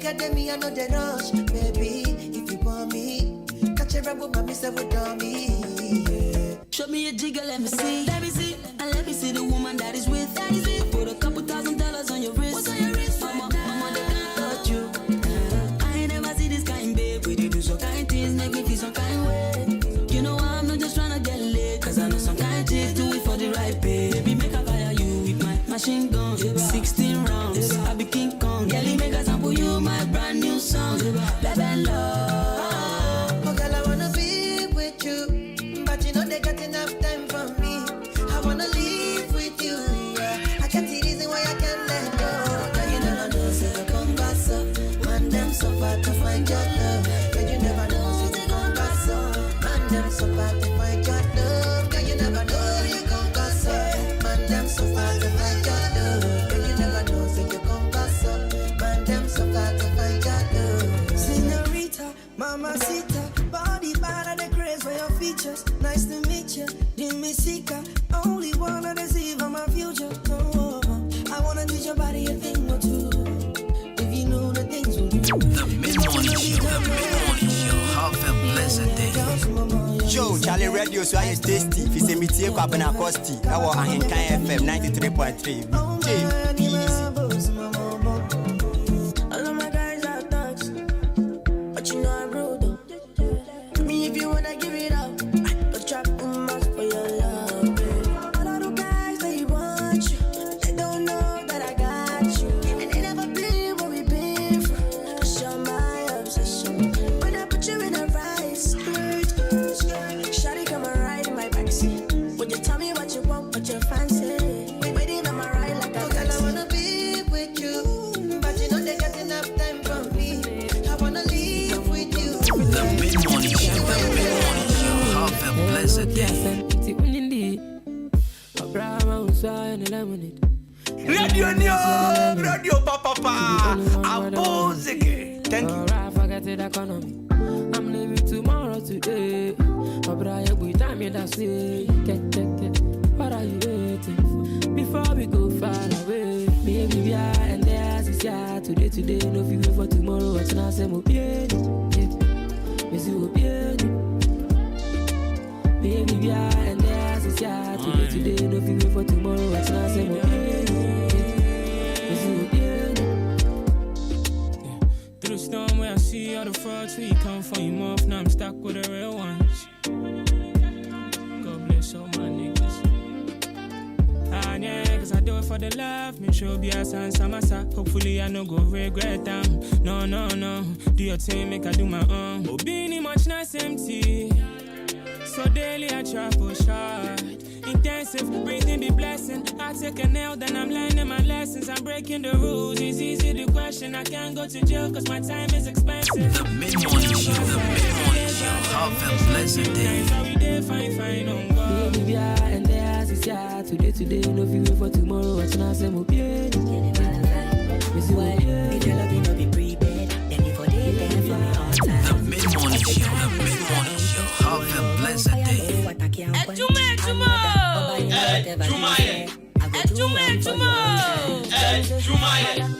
get them, me, I know the rush. Baby, if you want me, catch a rebel, mommy, say with me. Yeah. Show me a jigger, let me see. Let me see. And let me see the woman that is with. That is it. I put a couple $1,000 on your wrist. What's on your wrist? Mama, they can't touch you. I ain't never see this kind, babe. We do some kind things, make me feel some kind way. You know I'm not just trying to get laid, cause I know some kind chicks do it for the right pay. Baby, make a fire you with my machine gun. 16 rounds, I be King Kong. Girlie, make a sample you my brand new song. Baby, love. Oh, girl, I wanna be with you, but you know they got enough time for me. I wanna live with you, yeah. I can't see reason why I can't let go. Girl, you never know, say they come back so. Man, them so far to find your love. Girl, you never know, say they come back so. Man, them so far to find your love. Girl, you never know, you come back so. Man, them so far to find your love. Girl, you never know, say you come back so. Man, them so far to find your love. Senorita, mamacita, body bad and the craze for your features. Nice to meet you, Jimmy Sika. Only wanna deceive on my future. Oh, I wanna teach your body a thing or two. If you know the things we do. The mid-morning show, have a blessed day. Joe, Charlie Radio, so I is tasty. If you say me tea, Kwabena Costi. I was Ahenkan FM 93.3. All of my guys are thugs, but you know I'm rude though. Me, if you wanna give it up, I'll trap the mask for your love, babe. All of the guys, they want you. They don't know that I got you. And they never been what we've been through. Cause you're my obsession. When I put you in a right skirt, shawty come and ride in my backseat. Would you tell me what you want, what you fancy? Waiting on my ride like a Oh, girl, I wanna be with you, but you know they got enough time for me. I wanna live with you. The mid-morning show, have a blessed day. Radio Papa, thank you. I'm leaving tomorrow today. But I every time you that's it. What are you waiting for? Before we go far away, baby, we are and there's is yeah. Today, no fever for tomorrow. What's not say mo bien? Miss you bien. Baby, we are and there's is yeah. Today, no fever for tomorrow. What's not say mo bien? Miss you bien. Through the storm where I see all the frauds, where you come from, you off. Now I'm stuck with the real ones. God bless all my niggas. Ah, yeah, cause I do it for the love. Me sure be a sans samasa. Hopefully I no go regret them. No. Do your thing, make I do my own. Oh, being much nice empty. So daily I try push hard. Intensive, breathing be blessing. I take a nail, then I'm learning my lessons. I'm breaking the rules, it's easy to question. I can't go to jail cause my time is expensive. The mid-morning show, have a blessed day. Fine, on God. Baby, we are and there's is yeah. Today, no fever for tomorrow. What's not say mo bien? Miss you bien. If your love, you know, be prepaid. Then you for day, then for me all time. The mid-morning show, have a blessed day.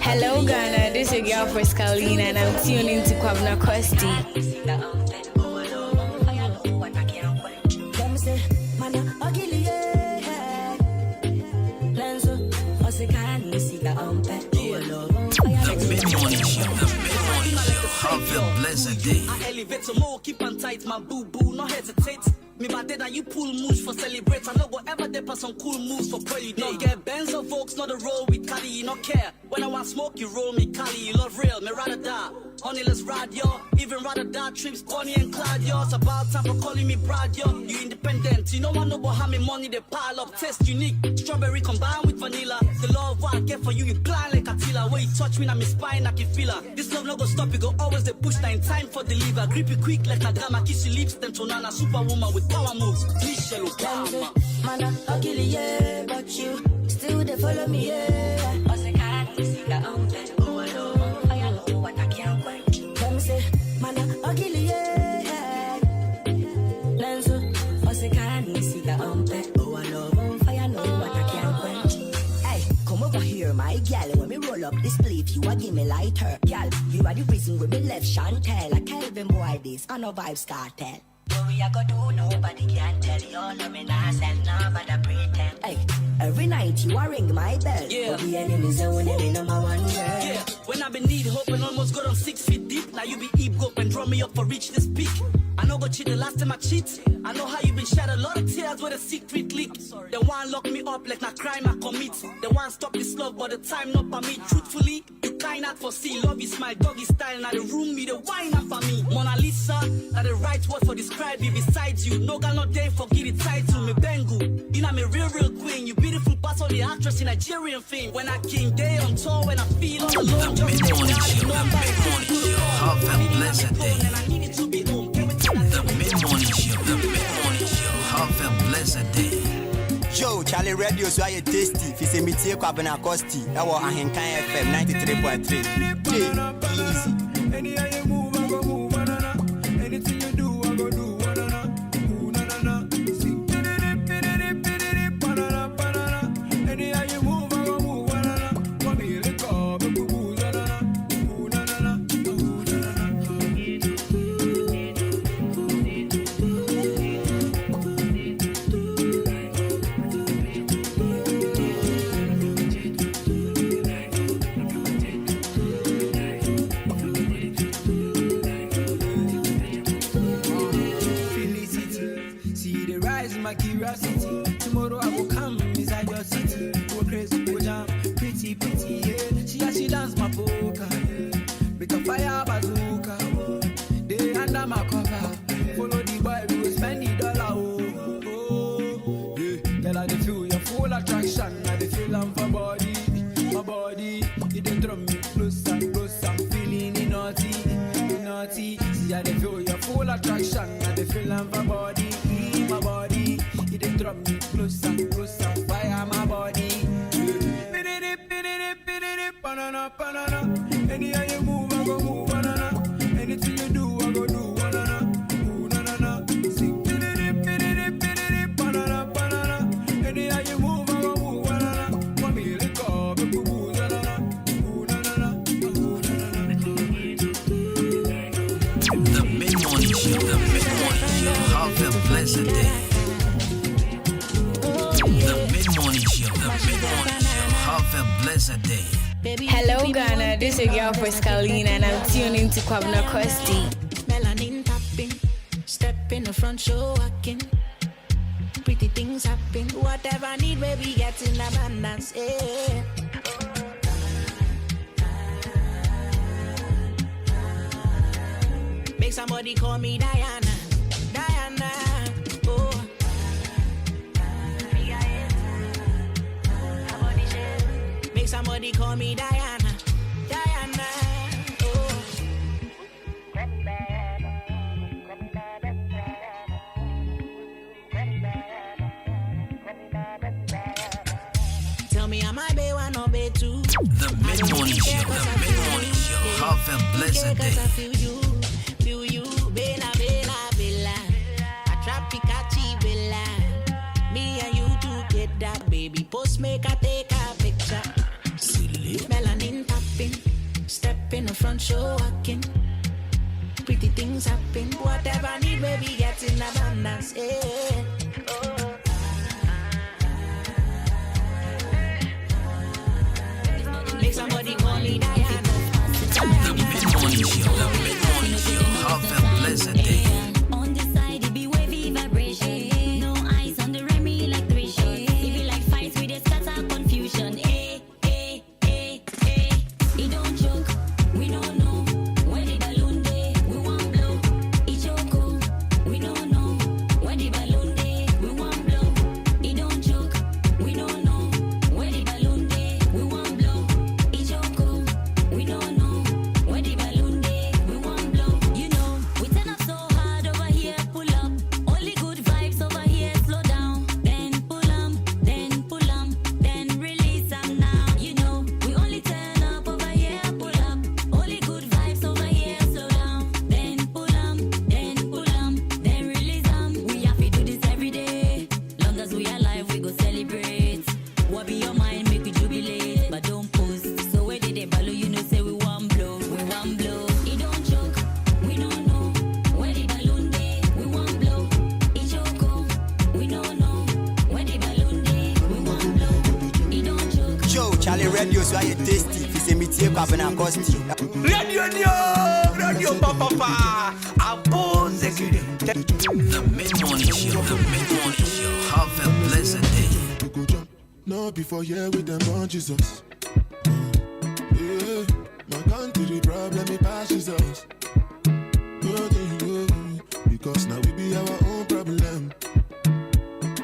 Hello Ghana, this is your girl Friscalina and I'm tuned into Kwabena Costi. The mid-morning show, have a blessed day. I elevate some more, keep on tight, my boo-boo, no hesitate. Me bad that you pull moves for celebrate. I no go ever there for some cool moves for pearly day. No get Benz or Volks, not a roll with Cali, you no care. When I want smoke, you roll me Cali, you love real, me rather die. Honey, let's ride, yo. Even rather die trips, Bonnie and Clyde, yo. It's about time for calling me Brad, yo. You independent, you know I know about how me money they pile up. Taste unique, strawberry combined with vanilla. The love what I get for you, you blind like Attila. When you touch me, now me spine, I can feel her. This love no go stop, you go always the push, now in time for deliver. Grip you quick like Nagama, kiss your lips, then Tonana, superwoman with power moves. Michelle Obama. Man, I'll kill you, yeah, but you still they follow me, yeah. Let me say, man, I'll kill you, yeah. Lenzo, my gal, when me roll roll up this sleeve, you a give me lighter. Girl, you are the reason we be left Chantel. I tell them boy this, I no vibes cartel. What we a go do, nobody can tell you. No, me nah sell nobody pretend. Hey, every night you a ring my bell. Yeah. But the enemies are winning the number one girl. Yeah, when I been need hope and almost got on 6 feet deep. Now you be eep up and draw me up for reach this peak. I know go cheat the last time I cheat. I know how you been shed a lot of tears with a secret leak. The one lock me up like na crime I commit. The one stop this love but the time not permit. Truthfully, you cannot foresee. Love is my doggy style. Now the room me the wine up for me. Mona Lisa, now the right word for describe me besides you. No girl not there forget it title me Bengu. You know me real queen. You beautiful pass all the actress in Nigerian fame. When I king day on tour, when I feel all alone. The mid-morning show, have a blessed day. And I need it to be home. The mid-morning show, have a blessed day. Yo, Charlie Radio so I tasty. Fi se mitie kwa bena costi. Ewo Ahenkan FM 93.3. Easy. Anyhow you move, I go move, na. Anything you do, I go do, na. Ooh, na. Sing, banana. Anyhow you move, I go move, na. Come here, let go, boo, na. Ooh, na. My curiosity. Tomorrow I will come inside your city. Go crazy, go jam, pretty, yeah. She dance my polka, with a fire bazooka. They under my cover. Follow the boy, we will spend the dollar. Oh, yeah. Girl, I feel your full attraction. I feel I'm for body, my body. It dey draw me close. I'm feeling it naughty. See, I feel your full attraction. I feel I'm for body, my body. It dey draw me closer, fire my body. Banana. Anyhow you move, I go move, banana. Anything you do, I go do, banana. Ooh, na. Sing, banana. Anyhow you move, I go move, banana. Come here, let go, boo, banana. Ooh, na. The mid-morning show, have a blessed day. The mid-morning show, have a blessed day. Hello Ghana, this is your girl Frescalina and I'm tuning to Kwabena Kosti. Melanin tapping, step in the front, show walking. Pretty things happen, whatever I need, baby, get in abundance. Yeah. Make somebody call me Diana. Oh. Make somebody call me Diana. Oh. Tell me, am I bay one or bay two? The mid-morning show, have a blessed day. I feel you, bella. I trap Pikachu, bella. Me and you together, baby. Post make I take a picture. Silly. Melanin tapping, step in the front, show walking. Pretty things happen, whatever I need, baby, get in abundance. Yeah. Oh. Make somebody call me Diana. The mid-morning show, have a blessed day. On the side, it be wavy vibration. No eyes on the Remy like 3 shots. It be like fights with a scatter confusion. It don't choke, we don't know. When the balloon day, we won't blow. It choke, we don't know. When the balloon Charlie radio so I tasty. If it's a meeting, Kwabena Costi. Radio Papa. The mid-morning show, have a blessed day. No, before here with them on Jesus. Yeah, my country problem, it passes us. Because now we be our own problem.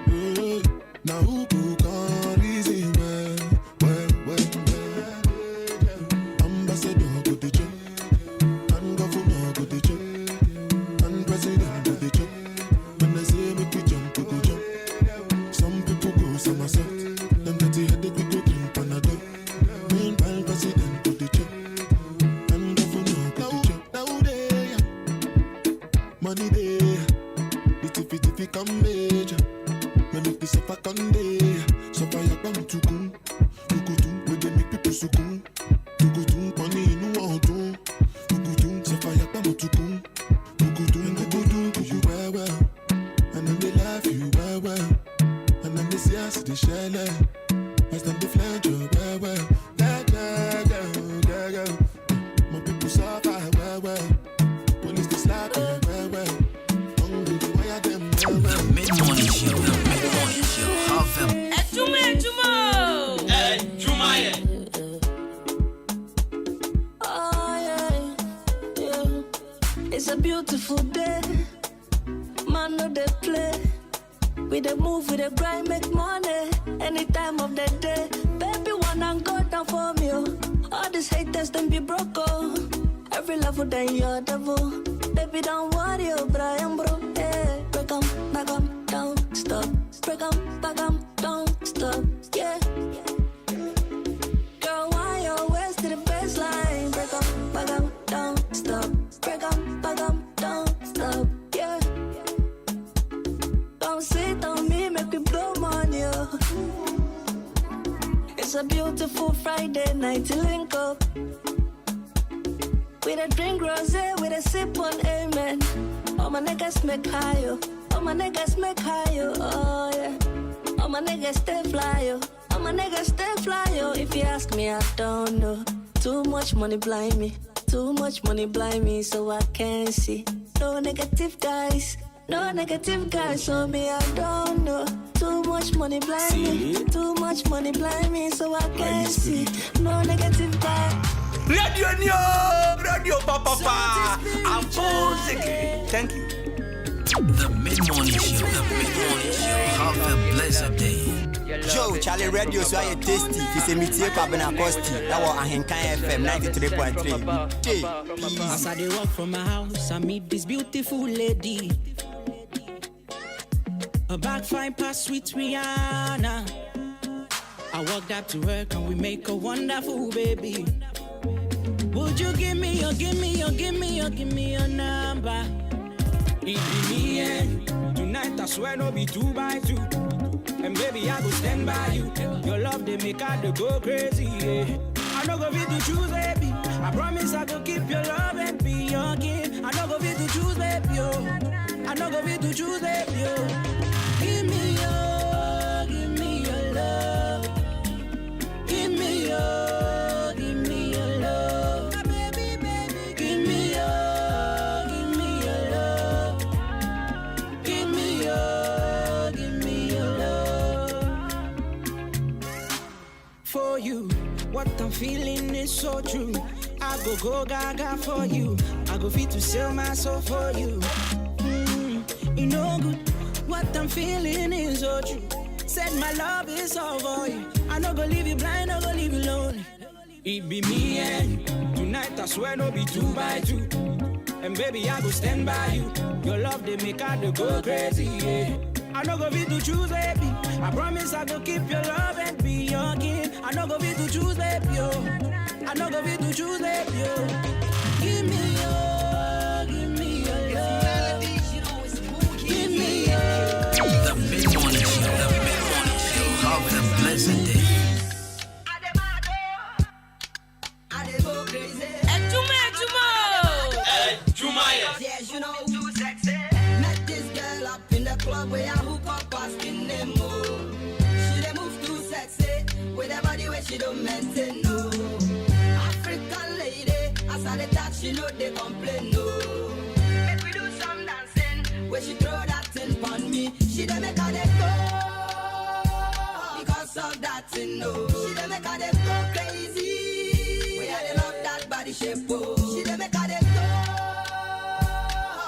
Yeah, now who can reason well. Ambassador go the check, and governor go the check, and president go the check. When I say make we jump, we go jump. Some people go somersault. Them dirty headache we go drink Panadol. Meanwhile president go the check, and governor go the check. Now they money there, the come major. Me make this up a Conde, so fire come to come. Tukutum, where they make people sukum. Tukutum, money in one. Tukutum, so fire come to come. Tukutum, do you well, and then they laugh you well, and then they see us the shell, as them they flange you well. Go. My people suffer well. Police they slap you well. Hungry, why are them well? The mid-morning show, have a Adwuma. Oh yeah. It's a beautiful day. Man, no they play. We dey move, we dey grind, make money. Any time of the day. Baby, wanna go down for me. All these haters, them be broke. Every level, then you're devil. Baby, don't worry, but I am broke. Hey, break 'em, back 'em, don't stop. Break 'em, back 'em, don't stop. Yeah. Girl, why you always to the baseline? Break 'em, back 'em, don't stop. Break 'em, back 'em, don't stop. Yeah. Don't sit on me, make me blow money. It's a beautiful Friday night to link up. With a drink rosé, with a sip on amen. All my niggas make higher. All my niggas make higher. Oh yeah. All my niggas stay flyer. All my niggas stay flyer. If you ask me, I don't know. Too much money blind me. Too much money blind me, so I can't see. No negative guys. No negative guys, so me I don't know. Too much money blind me. Too much money blind me, so I can't see. No negative guys. Radio Papa. Thank you. The mid-morning show, have a blessed day. Joe, Charlie radio so I tasty. If it's a meeting, Kwabena Costi. That was Ahenkan FM 93.3. As I dey walk from my house, I meet this beautiful lady. A back fine past sweet Rihanna. I walked up to her, and we make a wonderful baby. Would you give me your number? It be me and tonight I swear no be 2 by 2. And baby I go stand by you. Your love they make her to go crazy. Yeah. I no go fit to choose baby. I promise I go keep your love and be your king. I no go fit to choose baby. I no go fit to choose baby. Give me your love. Give me your love. Baby. Give me your love. Give me your love. For you, what I'm feeling is so true. I go gaga for you. I go fit to sell my soul for you. You know good. What I'm feeling is so true. Said my love is all for you. I no go leave you blind, I go leave you lonely. It be me and tonight I swear no be 2 by 2. And baby I go stand by you. Your love they make her to go crazy. Yeah. I no go fit to choose baby. I promise I go keep your love and be your king. I no go fit to choose baby. I no go fit to choose baby. Give me your love. Give me your. The mid-morning show, have a blessed day. Yes, you know, too sexy. Met this girl up in the club where I hook up asking them more. She dey move too sexy with her body. way she don't maintain, no. African lady, as I touch, she know they complain, no. Make we do some dancing, where she throw that thing on me. She don't make her they go, because of that thing, no. She don't make her they go crazy, we had love that body shape, oh. She don't make her they go,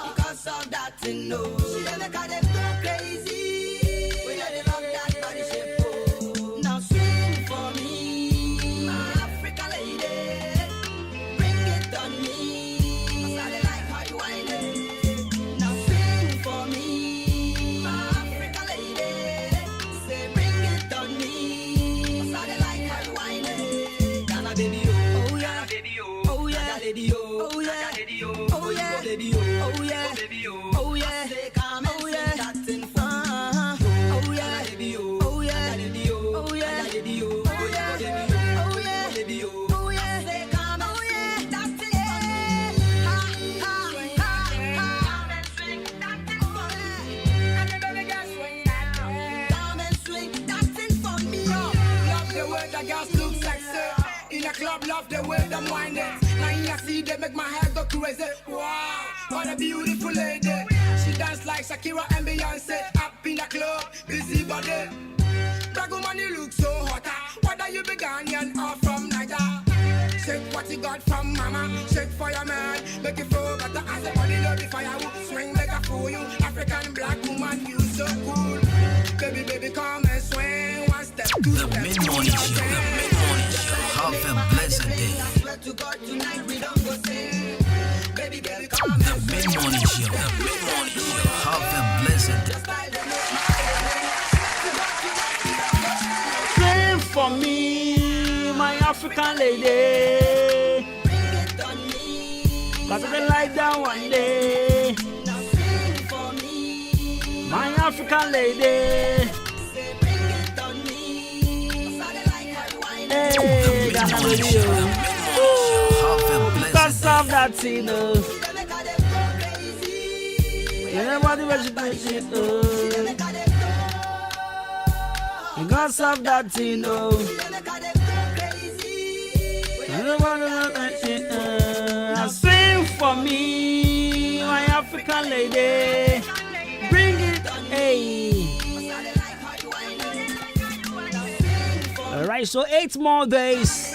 because of that thing, no. She don't make her they go crazy, we had love that body shape, oh. Now swing for me, my African lady, bring it on me, 'cause I like how you whine it. Now swing for me, my African lady, say bring it on me, 'cause I like how you whine it. Ghana baby, oh yeah, baby, oh yeah, lady, oh yeah, lady, oh yeah, baby, oh yeah, baby, oh yeah, say come and sing that thing for me. Oh yeah, baby, oh yeah, lady, oh yeah, lady, oh yeah, baby, oh yeah, baby, oh yeah, say come and sing that thing for me. Ha ha ha, come and swing that thing for me. And the baby girl swing that thing. Come and swing that thing for me. Love the way the girls look sexy. In a club, love the way them wind it. Now you see they make my hair go crazy. Wow, what a beautiful lady. She dance like Shakira and Beyonce. Up in the club, busy body. That woman you look so hot. Whether you be Ghanaian or from Niger. Shake what you got from mama. Shake for your man. Make it feel better as a body love the firewood. Swing like a fool you. African black woman, you so cool. Baby, baby, come and swing. One step, two The step. mid-morning show, the mid-morning show. Have a blessed day. I swear to God tonight we don't go sing. Baby, baby, come The and swing. mid-morning show, the mid-morning show. Have a blessed day. Sing for me, my African lady. Cause I can lie down one day. My African lady. Hey, that's a video. Because of that, you know. Everybody was it, because of that, you know. Sing for me, my African lady. Bring it, hey. Alright, so 8 more days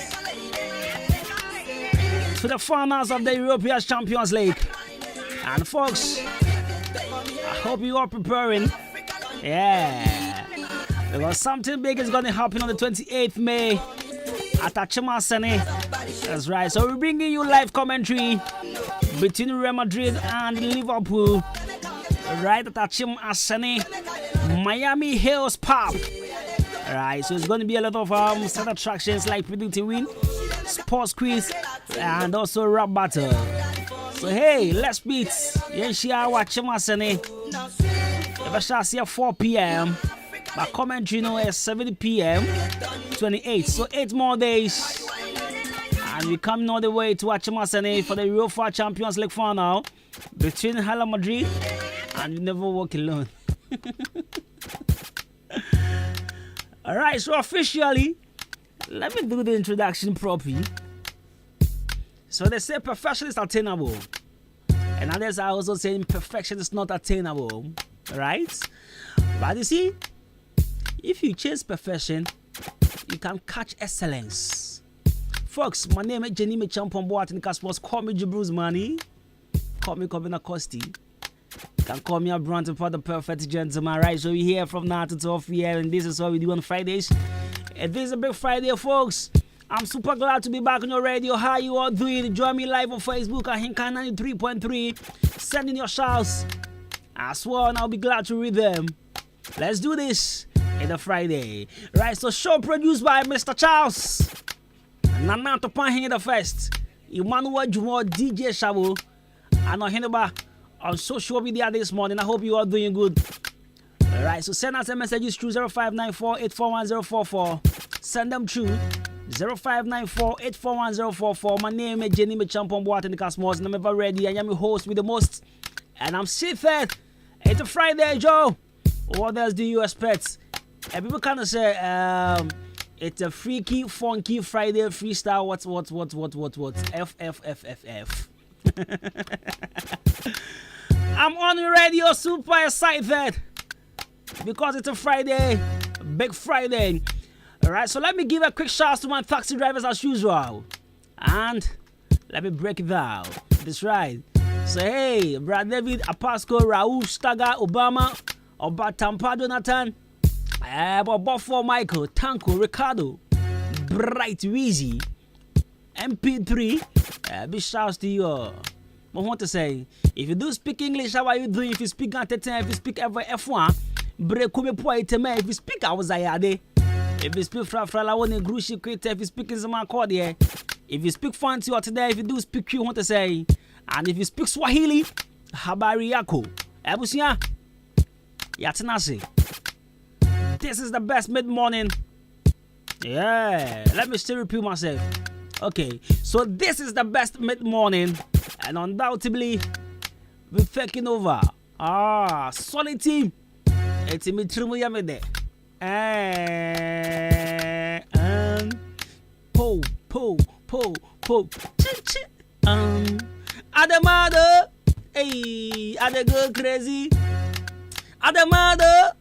to the finals of the European Champions League. And folks, I hope you are preparing. Yeah. Because something big is going to happen on the 28th May at Adwuma Sene. That's right. So we're bringing you live commentary between Real Madrid and Liverpool. Right at Adwuma Sene, Miami Hills Pub. Alright, so it's going to be a lot of set attractions like predicting win, sports quiz, and also rap battle. So hey, let's beat. Yenshia Adwuma Sene. If I see at 4 p.m. But commentary now is 7 p.m. 28. So 8 more days. And we come all the way to Adwuma Sene for the UEFA Champions League final between Real Madrid and You Never Walk Alone. Alright, so officially, let me do the introduction properly. So they say perfection is attainable. And others are also saying perfection is not attainable. Right? But you see, if you chase perfection, you can catch excellence. Folks, my name is Jenny Mechampon Boatin Sports. Call me Jibru's Money. Call me Kobina Costi. You can call me a Brunton for the perfect gentleman. Right, so we're here from now to 12 p.m. and this is what we do on Fridays. And this is a big Friday, folks. I'm super glad to be back on your radio. How you all doing? Join me live on Facebook at Ahenkan 93.3. Send in your shouts as well, and I'll be glad to read them. Let's do this in a Friday. Right, so show produced by Mr. Charles. Nana Topan here the first. Emmanuel Jumo, DJ Shabo. And Oheneba on social media this morning. I hope you are doing good. Alright, so send us a messages through 0594-841-044. Send them through 0594-841-044. My name is Jenny Mechampon Boatin Cosmos, and I'm ever ready. I am your host with the most. And I'm seated. It's a Friday, Joe. What else do you expect? And people kind of say, It's a freaky, funky Friday freestyle. What? F. I'm on the radio, super excited because it's a Friday, big Friday. All right, so let me give a quick shout out to my taxi drivers as usual, and let me break it down. That's right. So hey, Brad David, Apasco, Raul, Staga, Obama, Oba Tampa, Jonathan, Bobo Michael, Tanko, Ricardo, Bright Weezy, MP3. Big shouts to you. I want to say, if you do speak English, how are you doing? If you speak Antetan, if you speak ever F1, break me point if you speak I was ayade. If you speak Frafrala one grushi creator, if you speak in some accordia, if you speak fancy or today, if you do speak you want to say, and if you speak Swahili, habari yako. Ebusia Yatanasi. This is the best mid-morning. Yeah, let me still repeat myself. Okay, so this is the best mid-morning, and undoubtedly we're taking over. Solid team. It's me trimu yamede. Po. Adamado. Hey, Ada go crazy. Adamado.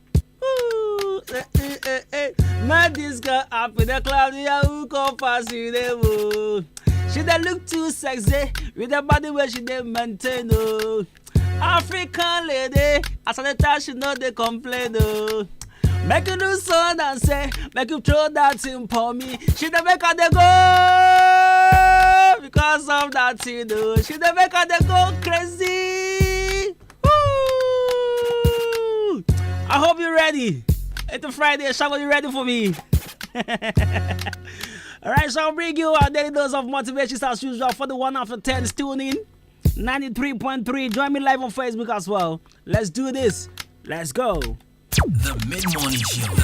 My disco up in the cloud, who come past you the moon. She don't look too sexy with the body where she didn't maintain. Oh, African lady, as the time she know they complain. Oh, make you do son and say, make you throw that thing for me. She don't make her they go because of that thing. Oh, she don't make her they go crazy. Woo! I hope you're ready. It's a Friday. Shall you ready for me? Alright, so I'll bring you a daily dose of motivation as usual for the 1 after 10. Tune in 93.3. Join me live on Facebook as well. Let's do this. Let's go. The mid-morning show.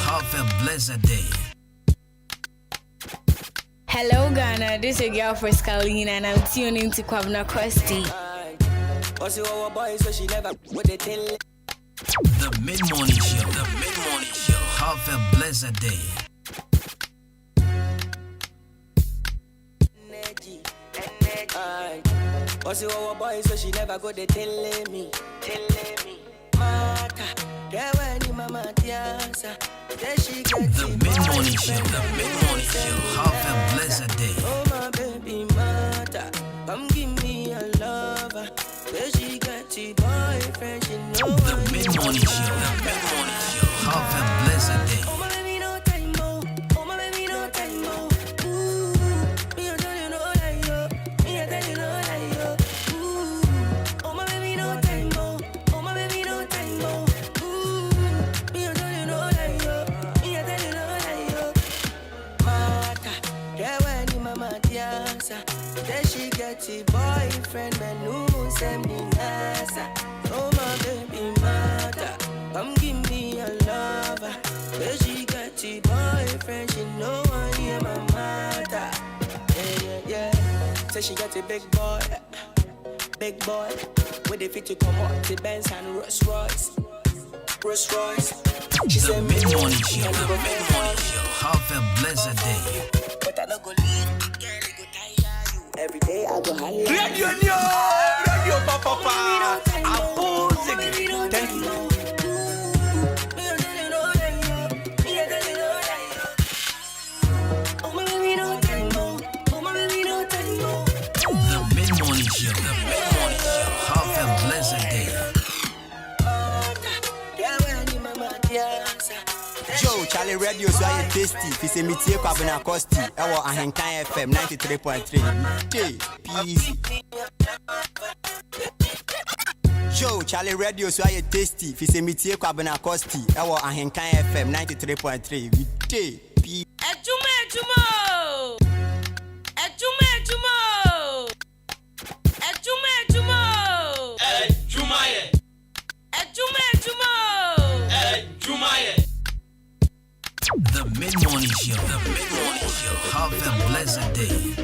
Have a blessed day. Hello, Ghana. This is your girl Frescalina, and I'm tuning to Kwabena Kwesti. The mid-morning show. Have a blessed day. What's your boy, so she never go, they telling me. Mata, get when you mama tiasa. The mid-morning show. Have a blessed day. Oh, my baby, Mata, come give me a lover. There she got your boyfriend, she know. The mid-morning show. Have a blessed day. Oh, my baby, no time, oh. Oh, my baby, no time, oh. Ooh, me, I tell you no lie, yo. Me, I tell you no lie, yo. Ooh, oh, my baby, no time, oh. Oh, my baby, no time, oh. Ooh, me, I tell you no lie, yo. Me, I tell you no lie, yo. Mata, get when you mama tiasa. Then she get your boyfriend, man, who send me nasa. Oh, my baby, Mata, come give me a lover. Then she got your boyfriend, she know I am my mother. Yeah. Say she got a big boy, with the fit to come out the Benz and Rolls Royce. She The said, mid-morning show. Have a blessed day. but I don't go leave, girl, it go tire you. Every day I go holla. Radio Papa. Thank you. The mid-morning show. Have a blessed day. Joe, Charlie Radio, so I tasty. If it's a meteor, Kwabena Kwesti. Ahenkan FM 93.3. Peace. Joe, Charlie Radio, so I tasty. If it's a meteor, Kwabena Kwesti. Ahenkan FM 93.3. Peace. The mid-morning show. Have a blessed day.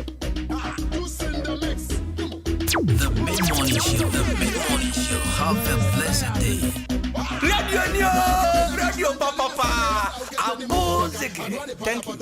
The mid-morning show. Have a blessed day. Radio radio papa. A music. Thank you.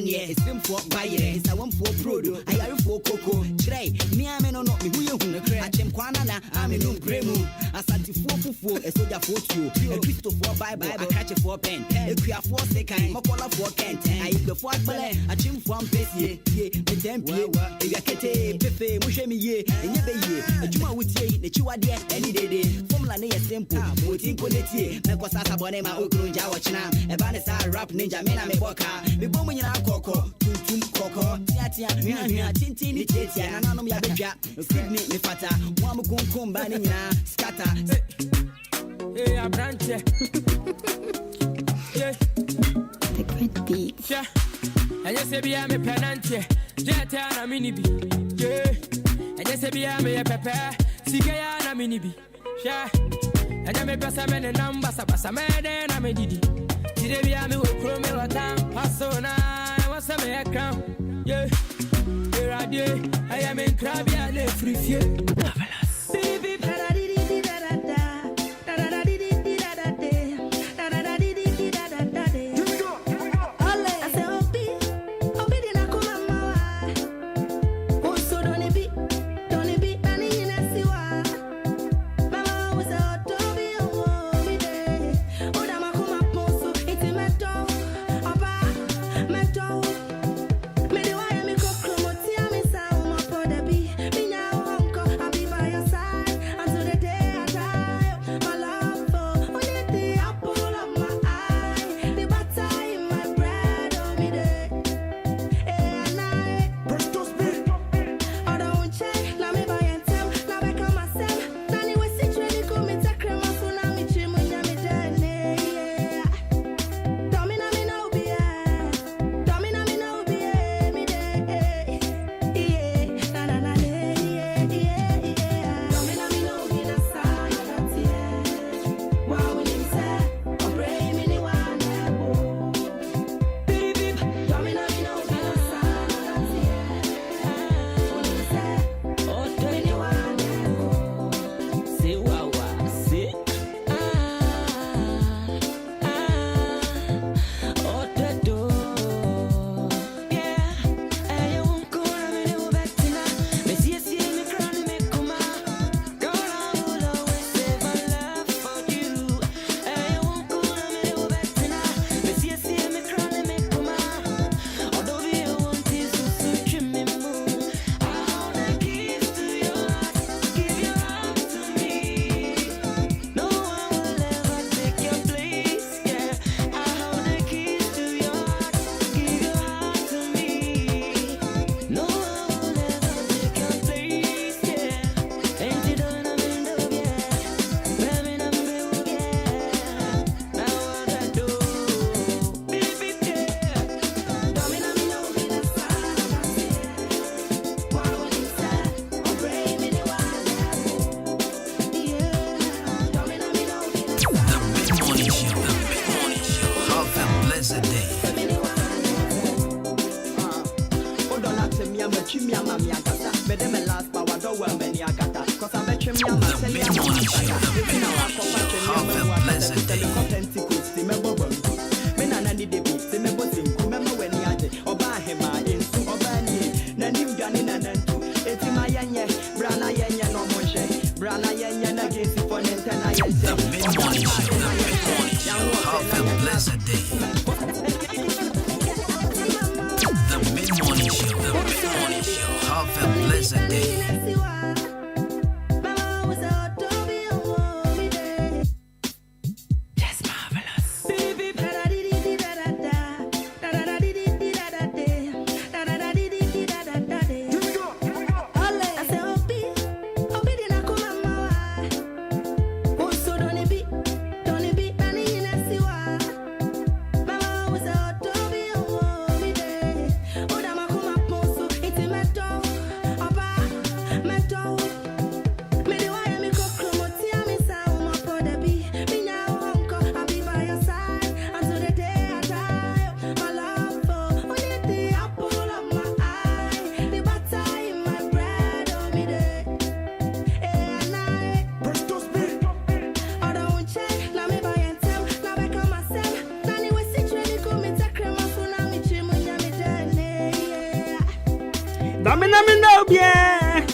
It's been for Bayer, it's a one for Prodo, I are for Coco, Trey, me, I may not be who you crack him Quanana, I'm in Bremu, a Santi 4 a soldier for you, a crystal for Bible, a catch a 4 pen, a queer 4 second, Mokola 4 Kent, I eat the 4 ballet, a chim from Bessie, the Temple, a Yakete, Pepe, Mushemi, and Yebe, a Juma would say that you are there any day, Formula Nea Simple, Mutin Coletier, Mekosasa Bonema, Okrunja, Wachna, a Vanessa rap ninja, Mena Meboka, the woman in our cocoa, Tum Coco, Tiatia, Tintin, Titia, and Anam Yabja, Sydney, Fata, Wamukum, Banina, Scatter. Hey, I'm Branche. Yeah. The great beat. Yeah. I just say, be a penante. Jetiana minibi. Yeah. I just say, be a pepper. Sigayana minibi. Yeah. And I may pass a man and number, Sabasaman, and I'm a diddy. Today, be a me will chrome your town. Passona, I was a mere crown. Yeah. Here I do. I am in Crabby and free fear. Baby, I'm no bien.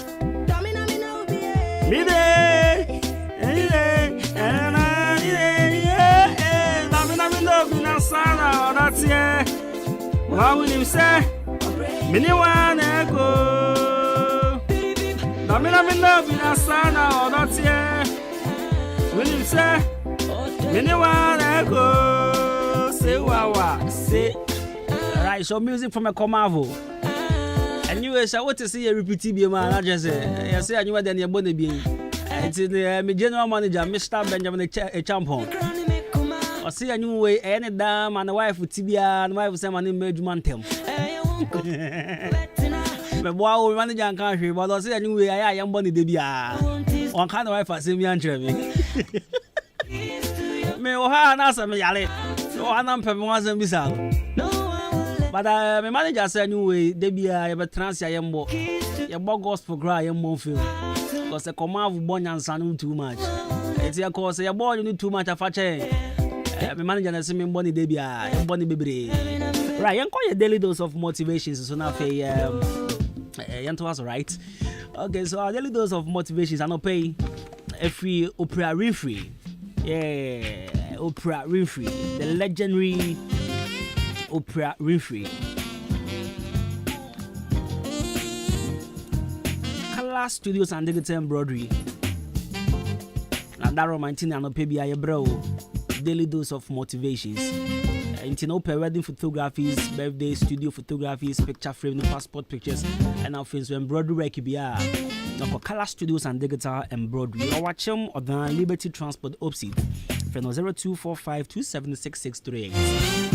Me day. And I know Bina Sana, that's it. What will you say? Mini one echo. Namina Bina Sana, that's it. Will you say? Mini one echo. Say wawa. Say. Alright, so music from a Comavo. And you wish I want to see a repeat be man. I just say, I say, I knew what then you're going to be. It's the general manager, Mr. Benjamin Champon. I see a new way, any dam and a wife with Tibia and wife with someone in Major Montem. But while manager and country, but I see a new way, I am Bonnie Debia. One kind of wife I see me and Trevor. Me or her and answer me, Yale. So I'm performing bizarre. But my manager said, new way, Debia, ever trans Yambo, your gospel cry, and more film. Because the command of born and son too much. It's your course, you're born, you need too much of a change. My manager has seen Bonnie Debia and Bonnie Baby. Right, you call your daily dose of motivations. So now, Yantoas, right? Okay, so our daily dose of motivations are not pay a free Oprah Winfrey. Yeah, Oprah Winfrey, the legendary Oprah Winfrey. Color Studios and Digital Embroidery. And that romantic and pay be a bro. Daily dose of motivations. Intino wedding photographies, birthday studio photographies, picture frame, passport pictures, and our things embroidery work be now Color Studios and Digital Embroidery. Or watch them or the Liberty Transport opposite. Friend 0245 276638.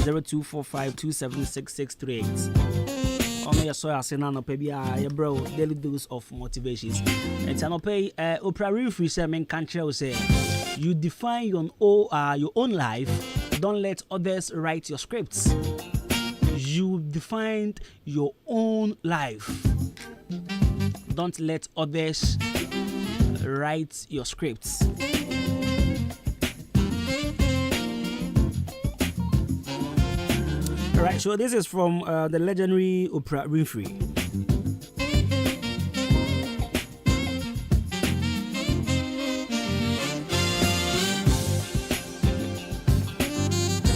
0245 276638. Oh, your soya senano pebia, bro. Daily dose of motivations. And I pay Oprah Winfrey say, "Men can't say you define your own life. Don't let others write your scripts. You defined your own life. Don't let others write your scripts." Alright, so this is from the legendary Oprah Winfrey.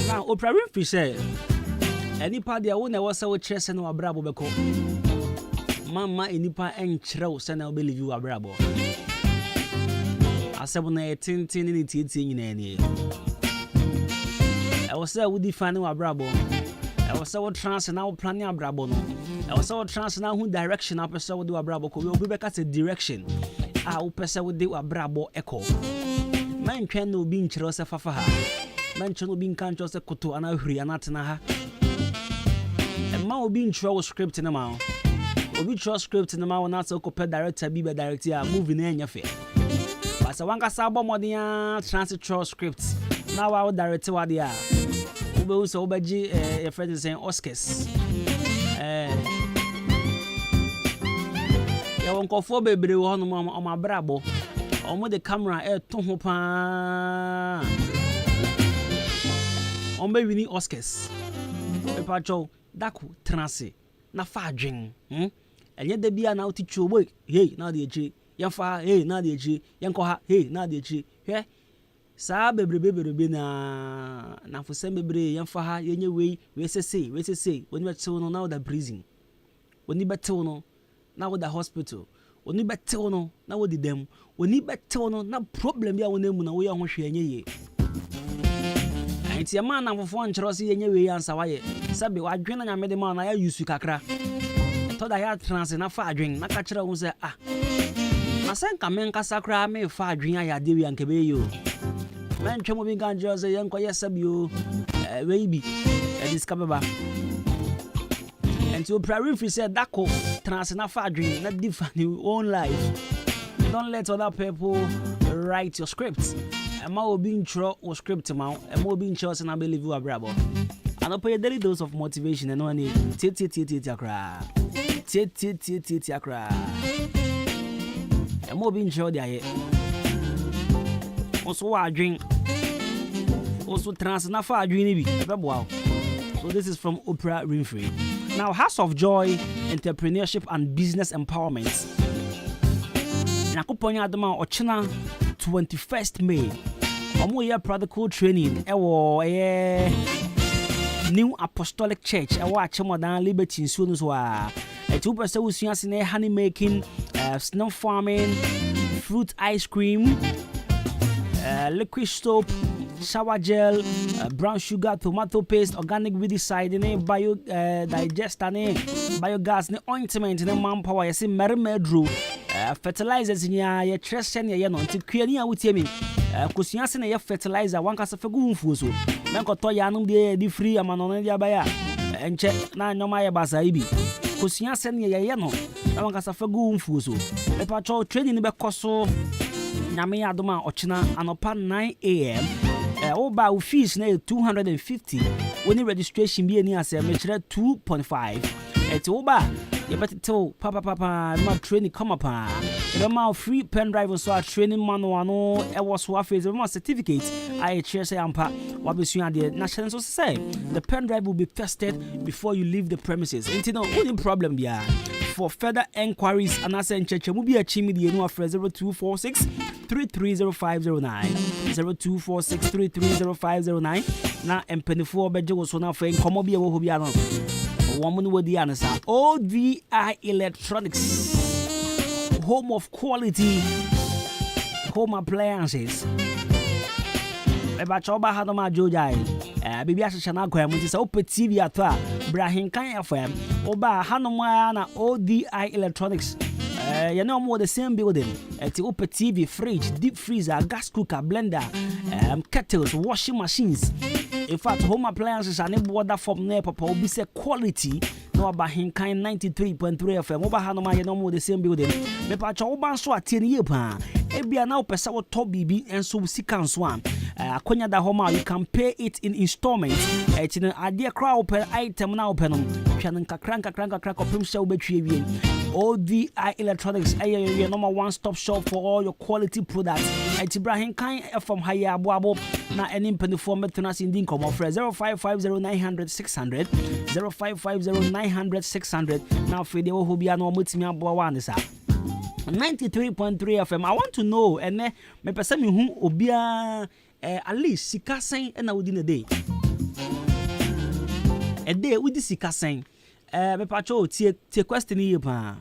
Now, Oprah Winfrey said, any party I won't ever say what chess and brabo beko. Mama, any part and chrow send I'll believe you a brabo. I said, when I tin in any. I was there with the final brabo. I was so trans and now planning a brabo. I was so trans now who direction up a so do a brabo. We will be back at a direction. I will pass with the brabo echo. Man can no being chros of faha. Man can no being conscious of koto and a hurry and atanaha. And ma will be in trouble script in the mouth. Will be trust script in the mouth, not so copy director, be director, moving in your fair. But I want a sabo modia transit trust scripts. Now I will direct what they are. So Obaji, a friend is saying Oscars. You won't call for baby on my brabo. On the camera, to hopa. On baby need Oscars. A patrol, Daku, Transi, na fadging. And yet they be an out teach your work. Hey, now the G. Yanfa, hey, now the G. Yankoha, hey, now the G. Hey. Sa baby na for some baby yamfa ha yenye we say when you better no now the prison when you better no now the hospital when you better no now the them when you better no na problem ya wona mu na we ahwehwe yenye ye anti ma na fofo nchero se yenye we answer waye sabe wadwen na nyame de ma na ya yusu kakra to da ya trans na fa adwen na ka kire wo se na sen ka men ka sakra me fa adwen ya de wi ankebe yo. Man, Chomo Ganjo say, Uncle, yes, you, baby, and discover. And to Oprah Winfrey said, Dako, transnafa dream, not define your own life. Don't let other people write your scripts. And more being true or script amount, and more being chosen, I believe you are bravo. And I'll pay a daily dose of motivation and only tit-tit-tit-tit-yakra. Tit-tit-tit-tit-yakra. And more being sure they are here. Also, I drink. Also, transnafa dream. So this is from Oprah Winfrey. Now, House of Joy, Entrepreneurship and Business Empowerment. Nakuponya Adwuma Ochina 21st May. Omo year practical training. Ewo New Apostolic Church. Ewo Achemodan Liberty in Sunuswa. 2% using honey making, snow farming, fruit ice cream, liquid soap, shower gel, brown sugar, tomato paste, organic weedicide, bio digester, biogas, ointment, manpower, merimedru, fertilizers in your trash and your to create with me. Kusiansi na fertilizer, one cast of a goon fuso. Menko toyanum de free amano ya baya. And check na nyoma basaibi. Kusiansi na yeno. Na one cast of a goon fuso. A patrol training be koso. Nyame Adwuma Ochina anopa 9 a.m. Oba fees na 250. When registration be any as a measure 2.5. It's oba. You better tell papa my training come up. You free pen drive so training manual no was face certificate. I say ampa what be the national society. The pen drive will be tested before you leave the premises. Ain't no only problem yeah. For further enquiries and answer in church will be a chimney the new 0246 330509 0246 330509 na empenifo bejo so na for come be wo bi anon woman with the answer. ODI Electronics, home of quality home appliances. Eba choba hadoma jojai. Bibi ashana kwa muti sa ope TV atwa Ahenkan FM. Oba hanoma na ODI Electronics. You know more the same building. It's open TV, fridge, deep freezer, gas cooker, blender, kettles, washing machines. In fact, home appliances are never order from near papa will be say quality. No about Ahenkan 93.3 FM. Oba hanoma you know more the same building. Me pa cho oba so atini ye pa. Ebia na opesa wo top bibi enso sika nso am. Akonya da home you can pay it in installments. It's in idea crowd open item na open no. Hwan nkakra opem sha obetwe wie. ODI Electronics, your number one stop shop for all your quality products. It's Ahenkan from Haya Abuabo. Na any penny for maintenance in income of 0550900600 0550900600. Now for the who be no multimia boa sa 93.3 FM. I want to know and me person who obia at least sika sen na within a day. A day with the sika sen. Me pacho tie question here pa.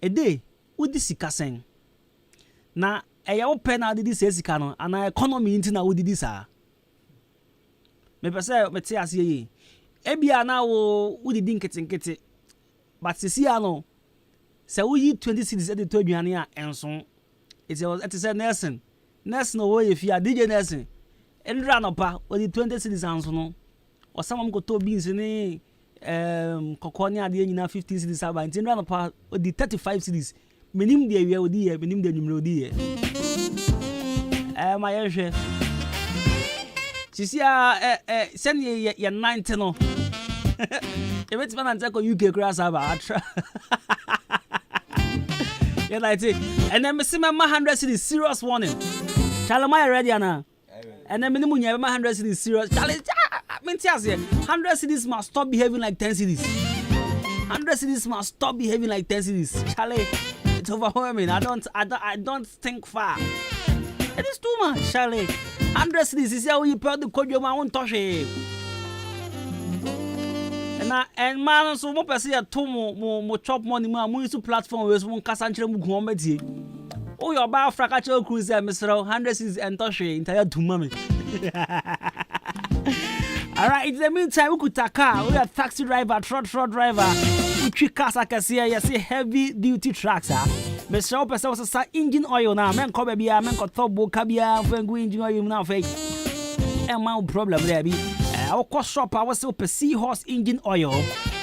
A day with the sika sen. Na eya open na didi say sika no ana economy nti na wodi sa. Me pese me tie ase yi. Ebia na wo wodi nkete but sisi ano say wo yi 20 cities at the to aduane a enso. It is Nelson no wo ye fia DJ Nelson. Endra no pa wodi 20 cities anso no. O samam ko to beans ni kokoni ade nyina 15 cities aba nti endra no pa wodi 35 cities. Menim de awia odi ye menim de nwumre odi ye. My yehwe sisi send ye 90 no e bet man anta ko UK cross aba atra yeah like it and then me see my 100 cities serious warning Chalama ready ana and then minimum nya 100 cities serious challenge mentias 100 cities must stop behaving like 10 cities 100 cities must stop behaving like 10 cities Charlie it's overwhelming I don't think far. It is too much, Charlie. 100 cities is how you put the code your own touch. And man, so more per se a two more chop money, more to platform with one Cassantre Muhammad. Oh, your bar fracture cruiser, Mr. 100 cities and touch entire to mommy. Alright, in the meantime, we could take car. We are taxi driver, truck driver. We quick cars, I can see heavy duty trucks. Mr. Opesa was a engine oil now. Men come be a man got turbo cabia when go engine oil now. Fake. And my problem there be. Our cost shop, I was per seahorse engine oil.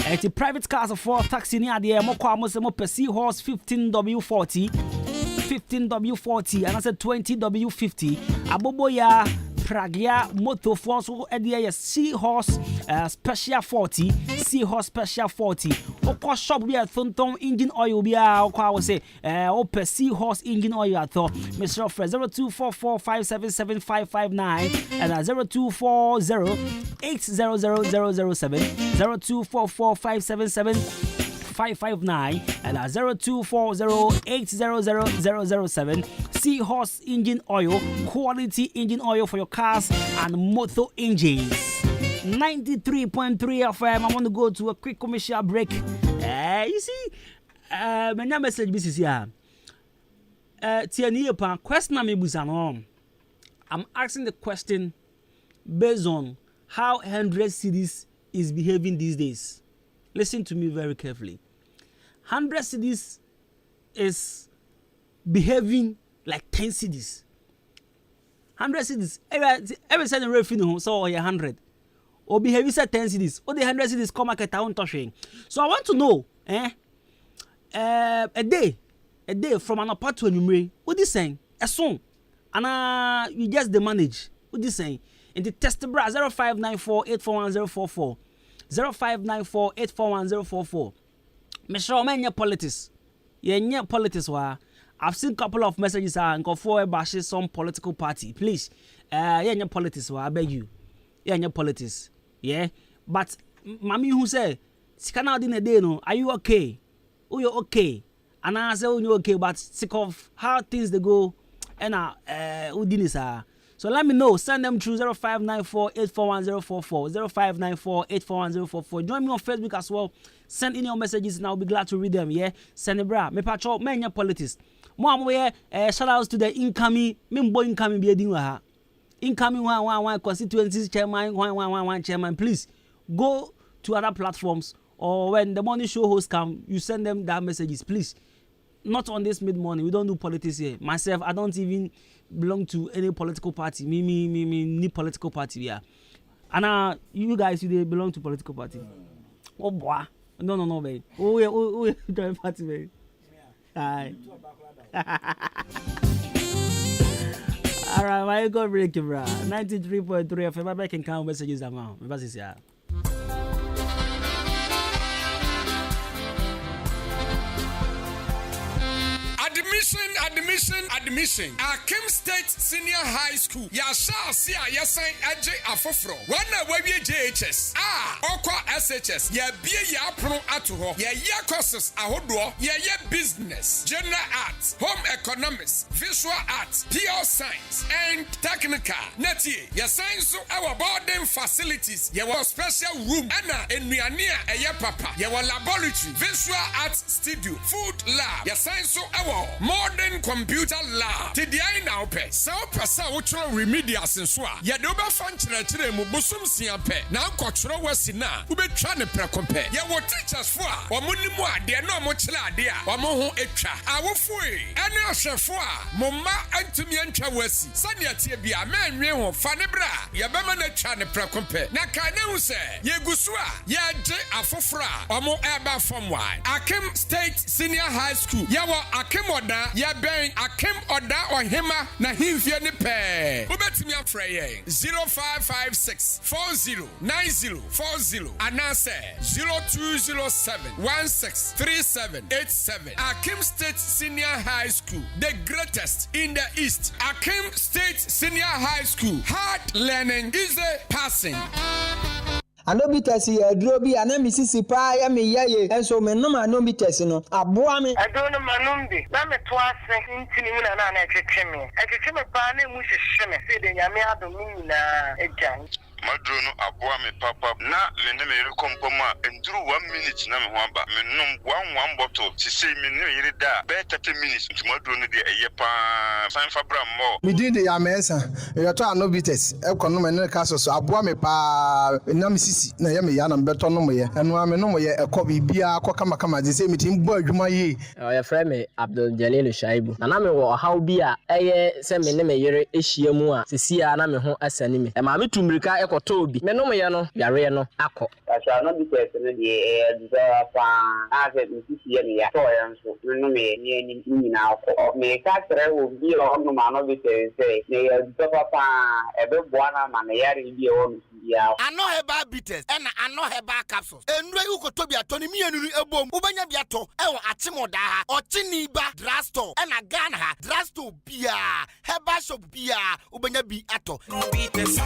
At the private cars of 4 taxi near the Moko per seahorse 15W40, 15W40, and I said 20W50. Aboboya Pragia Moto Fonso Edia Seahorse Special 40. Seahorse Special 40. Oko shop be a Thunton engine oil be a Oko say Ope Seahorse engine oil at all. Mr. Fred 0244577559 and 0240800007 0244577559 and 0240800007. Seahorse engine oil, quality engine oil for your cars and motor engines. 93.3 FM. I want to go to a quick commercial break. You see, my message is here. Question I'm asking the question based on how 100 cities is behaving these days. Listen to me very carefully. 100 cities is behaving like 10 cities. 100 cities. Every time revenue so 100. Or behaving like 10 cities. Or the 100 cities come at town touching. So I want to know, a day from an apart to a number. What is saying? A song. And you just the manage. What is saying? In the test bra 0594841044. 0594841044. Mr. Omenya politics. Yeah, politics wa. I've seen a couple of messages and go for bashing some political party. Please, yeah, politics wa. I beg you. Yeah, politics. Yeah, but mommy who say, "Sikana din a day no. Are you okay? Oh, you're okay." And I say, "Oh, you're okay," but sick of how things they go. And so let me know. Send them through 0594841044. 0594841044. Join me on Facebook as well. Send in your messages and I'll be glad to read them. Yeah, send it, bra. Me patrol many politics. More shout outs to the incoming. Incoming be a incoming one constituencies chairman, one chairman. Please go to other platforms or when the morning show hosts come, you send them that messages, please. Not on this mid-morning. We don't do politics here. Myself, I don't even belong to any political party. Me, any political party. Yeah. And you guys, you belong to political party. Oh boy. No, babe. Oh yeah, join party, babe. Alright. Alright, why you go break it, bro? 93.3 FM. I can count messages amount. My boss is here. Admission. Akim State Senior High School. Yasha Sia Yasan AJ Afofro. One we JHS. Oko SHS. Ya bie ya pro atoho. Ya courses ahodo. Ya business, general arts, home economics, visual arts, pure science and technical. Neti ya science so our boarding facilities. Ya special room. Ana enuania eya papa. Ya laboratory, visual arts studio, food lab. Ya science so our modern computer lab. Today now pe. So pesa utro remedials in swa. Ya doba fanchire mu busum siampe. Na kwatro wasi na ubetwa ne prekompe. Ya wo teachers fo a omuni mu ade na omo chira ade a omo ho etwa. Awofoi ene ahwefo a momma antumi antwa wasi. Sane atie bia manwe ho fa ne bra. Ya bema na twa ne prekompe. Na ka ne hu se ye gusu a ya je afofra omo eba from why. Akim State Senior High School. Ya wo Akim Oda ya ben Akim Oda Ohima na himfie ne pe. Ubetimi afra ye 0556 409040 anase 0207163787. Akim State Senior High School, the greatest in the East. Akim State Senior High School, hard learning is a passing. Anobites here, Drobi, and Mississippi, I me ye, and so men no anobites no. Aboa me. I don't know Manumbi. I'm a twice in Tinimuna and a chimney. I can tell a partner which is shimmy, said in Yamia Domina, a giant. Madrono aboa me papa na le ne me rekompoma enduru 1 minute na me ho aba me nom one bottle ti say me ne yire da be 30 minutes nti madrono de eye pa san fabra mo me din de ya mensa you to anobites e kono me ne kaso so aboa me pa na me sisi na ye me ya na beto no mo ye eno ame no mo ye e ko bibia ko kama de say me tin bo adwuma ye ya frɛ me Abdul Jalil Shaibu na me wo haw bi a eye se me ne me yire ehia mu a sisi a na me ho asani me e ma me tumrika kotobi me no me ye no yare no akọ Pasha no bitters no the desire fan as it is here near and so no me now me catcher will be on no man of bitters say they papa a big one man yari be on I know her bad bitters and I know her bad capsules and you could to be a Tony me and a bomb Ubanya Biato Atimoda or Chiniba Drasto and a Ghana Drasto Bia her bashop Bia Ubanya be ato bitters.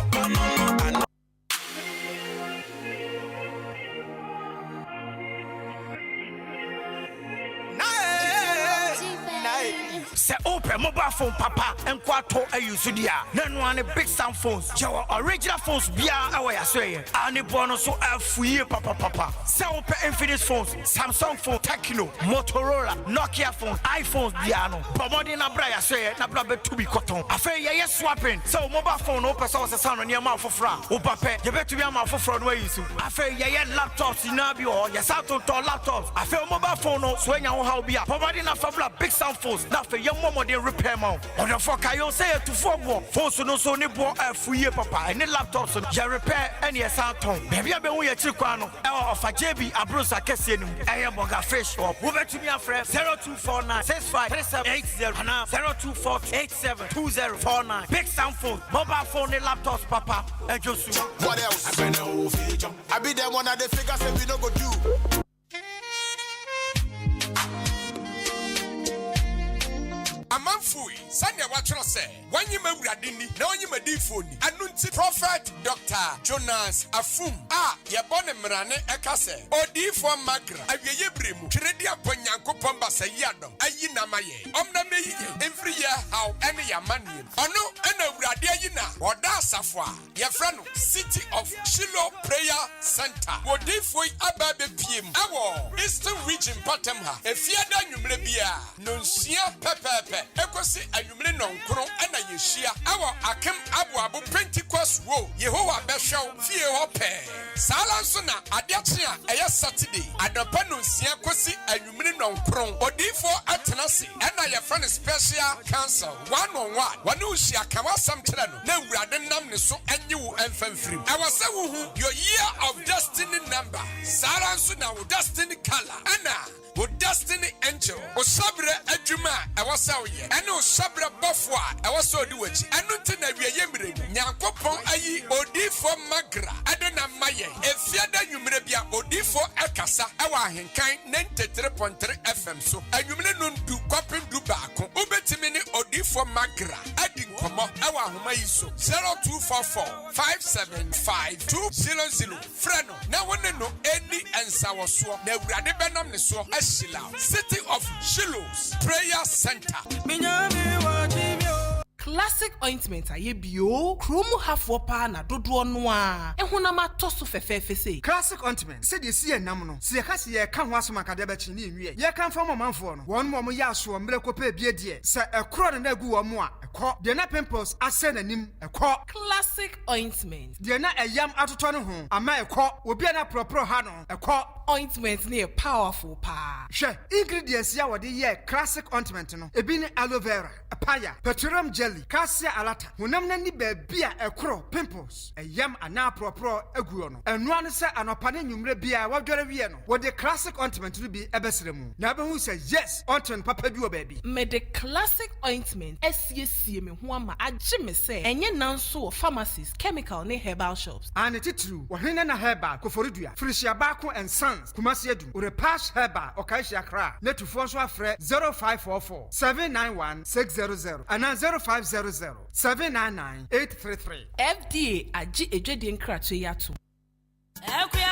Say open mobile phone papa and kwato ayusudia. None one big sound phones. Your original phones bia away say. Ani bono so free papa. Say open Infinix phones, Samsung phone, Tecno, Motorola, Nokia phones, iPhones biano. Pomodi na braya say na brabe to be cotton. Afe ye swapping. So mobile phone open so se sound near mouth for fra. Opape ye betu be mouth for fra no yisu. Afe ye laptops inabi or ye sound to laptops. Afe mobile phone no so nya ho how bia. Pomodi na fabla big sound phones. Na fe ye momo de repair mount. On the fuck I say to four phones no so ni bo free papa. Any laptops ye repair any sound tone. Baby abe wo ye chikwano. E of JB Abrosa kese nu. E ye boga fish up. Wo betu me afre 0249 653780 and 0248722049. Big sound phone, mobile phone and laptops papa. And Josu. What else? I be there one of the figures say we no go do. Amanfui, Sanya Watcher say, when you may radini, now you may phone. Anunti Prophet Dr. Jonas Afum, Yabone Mrane Ekase, Odi for Magra, Ayebrimu, Credia Ponyanko Pomba Sayadom, Ayina Maye, Omna May, every year how any Yamani, Ono, and a Radiana, Wada Safwa, Yafrano, City of Shiloh Prayer Center, Odi for Ababe PM, Awo, Eastern Region Patemha, if Yada Numrebia, Nunsia Pepe. Ekosi anumle nonkro ana yeshia awo akem aboabo Pentecost wo Yehowa behwew fie ho pe sala nso na adeakye a eye Saturday adopa no nsia kosi anumle nonkro odifo atenase ana ye friend special council 1-on-1 wanu uhia kawasam kire no na nwurade nam ne so anyi wo emfamfrim awase wo hu your year of destiny number sala nso na wo destiny color ana wo destiny angel o sabre adwuma e wasa oye ene o sabre bofo a e wasa odi wachi enu nti na wiye mire nyankopon ayi odifo magra adona maye efiada nwumre bia odifo ekasa e wa Ahenkan 93.3 FM so anwumre no ndu kwapem du baako obetimi ni odifo magra adi nkomo e wa ahoma yi so 0244 575 200 freno na wone no eni ensawoso na awurade benam ne so City of Shiloh's Prayer Center. Classic ointment aye bio kromu hafo pa na dodo no a ehunama toso fefefe sei classic ointment se de sie nam no se ka se ye ka ho asoma ka de ba chi ni nwie ye kan fa momanfo no won mo ya so mreko pa bie de se ekro na gu wo mo a ekọ de na pimples ase nanim ekọ classic ointment de na eyam atoto no ho ama ekọ obi na propro ha no ekọ ointment ne powerful pa hwe ingredients ya wode ye classic ointment no ebi ni aloe vera apaya petroleum jelly cassia alata honam na ni baabia ekro pimples eyam ana propro aguo no eno ane se anopa ne nwumre bia wadware wie no wode classic ointment no bi ebesere mu na be hu se yes ointment papa bi o baabi me the classic ointment esiesie me ho ama agye me se enye nanso pharmacies chemical ne herbal shops ane titru wo hene na herbal koforidua frisia baako and sons kumasi adu ore pass herbal okaishi akra netufo so afre 0544 791 600 ana 0500-799-833. FDA agi ejwedi nkrato yato.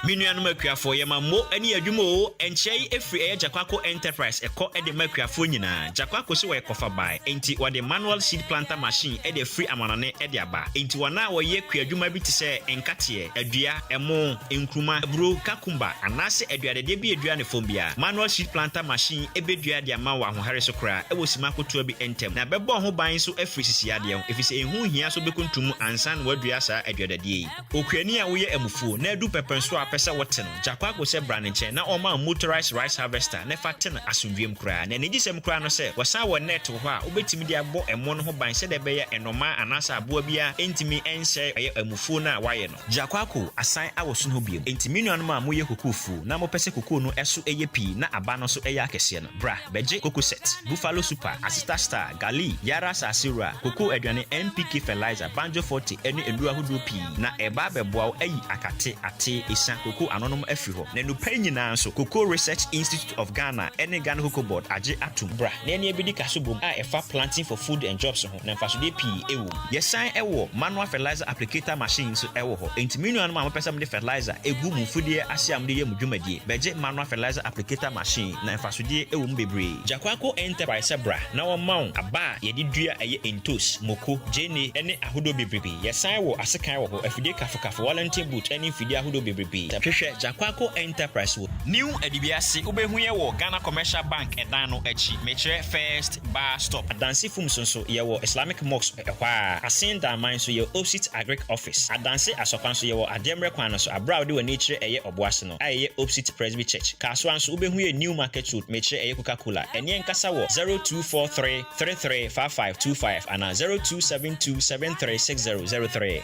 Minuanum akuafo yema mo ani adwuma o enchei efri eye Jakwako Enterprise eko ede makuafo nyina Jakwako se we kofa bai enti wode manual seed planter machine ede free amanane ede aba enti wana wo ye kuadwuma bi te se enkate adua emo enkruma bro kakumba anase aduade de bi adua ne fombia manual seed planter machine ebedua de ama wa hohare so kra e wosima koto bi entem na bebo ho ban so afri sisiade efise enhu hia so bekuntum ansan wadua sa aduade de okuani a wo ye amufuo na adu pepenso a pese wote no Jakwako se brand nche na oma motorized rice harvester ne fa te na asomdwem kra na ne gisem kra no se wasa wo net ho a obetimi de abo emo no ho ban se de beye enoma anasa aboa bia entimi enhye eye amufuo na waye no Jakwako asan awoso no biem entimi nuanom a moye kokofu na mo pese koko no eso eye pi na aba no so eye akese no bra beje koko set buffalo super asista star gali yara sasira koko aduane NPK fertilizer banjo 40 eni endua hodo pi na eba beboa ayi akate ate isa koko anonom afri ho na nupa nyina so koko research institute of Ghana ene Ghana Cocoa Board age atum bra na ene ebidi kasobom a efa planting for food and jobs ho na mfasode pi ewo yesan ewo manual fertilizer applicator machines ewo ho entimi nuanom a mopesam de fertilizer egu mu fudie asiam de yem dwumadie beje manual fertilizer applicator machine na mfasode ewo mbebre Jakwako enterprise bra na wo maun aba yedi dua eye entos moko jene ene ahodo bebrebe yesan wo asekan wo ho afide kafokafo volunteer boot ene fide ahodo bebrebe hwehwe Jakwako enterprise wo new edibiase obehu ye wo Ghana Commercial Bank edan no echi mechere first bar stop adanse fum sonso ye wo Islamic mosque ehwa asen da man so ye opposite agric office adanse asokan so ye wo ademre kwan no so abra de wani kire eye oboase no aye opposite presby church kaso anso obehu ye new market road mechere eye Coca-Cola ene nkasa wo 0243 335525 ana 0272736003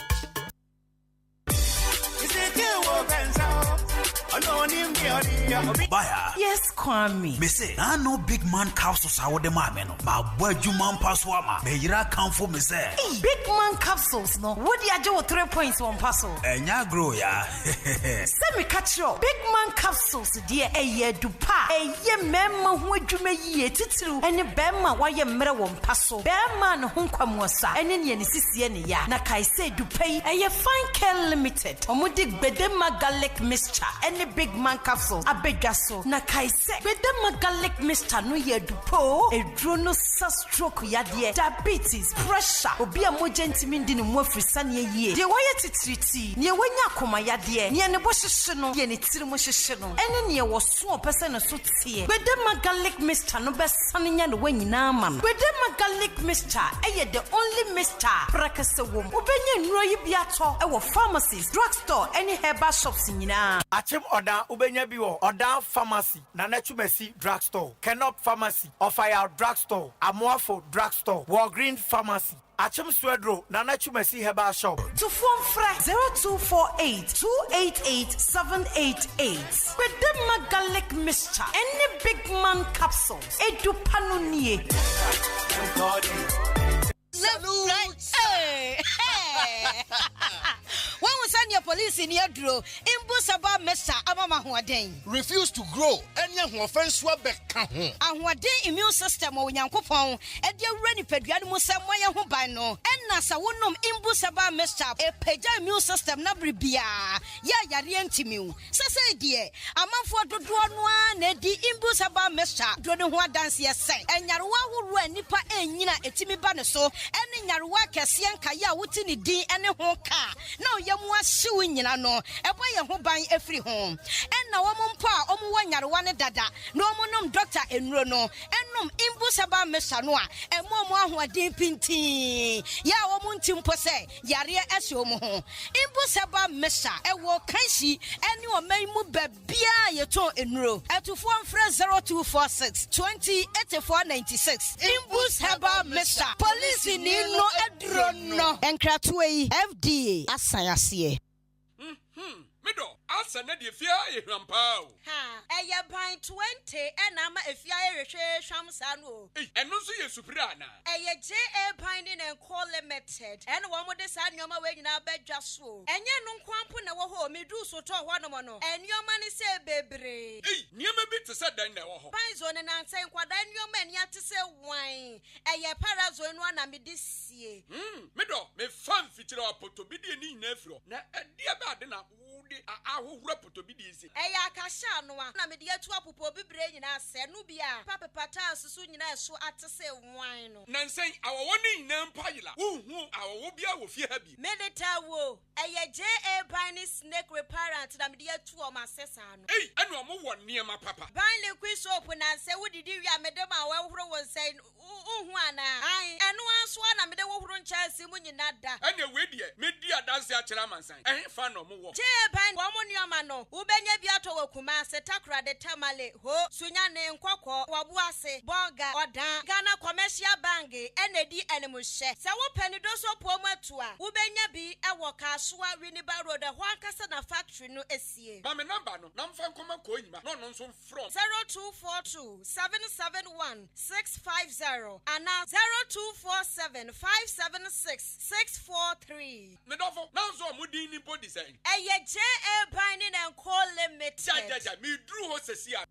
Baya. Yes, Kwame. Me say, I know big man capsules are the mamma. My boy, you man passwama. May you come for me, say. Big man capsules, no. What do you do 3 points one puzzle? And ya grow, ya. Send me catch your big man capsules, dear. A year do pa. A year memma who you may ye titru. And a bema why you mirror one puzzle. Bear man whom come was and in Yenisiani ya. Nakai say do pay a ye fine care limited. Omudik bedema garlic mixture. Any big man capsules. A big gaso. Nakai say bedema garlic mixture no ye do po. A drono stroke ya dear. Diabetes, pressure. Obi a mojentimin in more frisani ye. Dear why titriti. Near when ya koma ya dear. Near the boshino. Yenny tirimoshino. And near was so person a suit here. Bedema garlic mixture no best sunny and when you na man. Bedema garlic mixture. Aye the only mixture. Prakasa wom. Ubenya Roy Biato. Our pharmacies, drugstore, any herbal shops in Yina. Achim Oda Ubenya Biwo, Oda Pharmacy, Nanachumesi Drugstore, Kenop Pharmacy, Ofaya Drugstore, Amoafo Drugstore, Walgreen Pharmacy. Achim Swedro, Nanachumesi Herbal Shop. To phone fra 0248 288 788. With the garlic mixture, any big man capsules, Edu Panunie. Hey! When we send your police in your draw, Imbusaba Mesa Abama Huaden. Refuse to grow, any offense Wabek. And what day immune system or Yankopon, and your ready pediatric Samoya Hubano, and Nasa Wunum Imbusaba Mesa, a peja immune system Nabribia. Ya Yarientimu. Sasa dear, a month for the Duanwa, Nedi Imbusaba Mesa, Dronua dance yes, and Yarwa who ran Nipa and Nina Etimi Banaso, and in Yarwa Cassian Kaya Wutini D and a hoka. No, Yamwa suing Yano, a boy who buy every home. And now one pa, one Yarwana Dada, no monum doctor and Rono, and num Imbusaba Mesanoa, and Momo who are deep pinti. Ya woman Timpose, Yaria Esomo. Imbusaba Mesa, a walk Kanshi, and you are may move Bia Yato in row. At to form fresh 0246 208496. Imbus Haba Mesa, police in no Adrono, and Kratway FDA. Asayasiye. Mido, asa na di fia ehwampao. Ha, eye ban 20 enama efia ehwehwe hwamsano. Eno so ye suprana. Eye JA Binding and Co Limited. En wo mo de sa nyoma we nyina badwa so. Enye no nkwampo na wo ho medu so to ho no mo no. Enyoma ne se bebre. Nyoma bi te se dan na wo ho. Banzo ne nansen kwada nyoma eni ate se wan. Eye parazo enu na me de sie. Mido, me fan fitira apoto bi de ni nyina afro. Na dia ba de na ahohura potobidi isi eya akasha no na me de atu apopo bibre nyina se no bia papa pata susu nyina so atese wan no nansen awowo ni nyina mpayila wo hu awowo bia wo fie ha bi medeta wo J.A. Biny Snake Reparent, and the 2 of my session. Hey, I know more near my papa. Biny quiz open and say, what did you, Madame? Well, was saying, I and one swan, and the woman Chelsea when you not that. And you wait here, media dance at Chalaman sign. I ain't fan no more. J.A. Biny, one your mano, Ubenya Biato Kumase, Takra de Tamale, Ho, Sunyane and Quako, Wabuase, Bonga, or Dan, Ghana Commercial Bangi, NAD Animal Share. So Penidoso Pomatua, Ubenya be a waka, Swa, Riniba Road, the Huancasana factory, no SCA. Mamma number, no, Namfan Coima, no, no, from 0242 771 650 and now 0247 576 643. Medovo, now so Mudini body saying. J.A. Binding and Call Limited. Me drew Hosesia.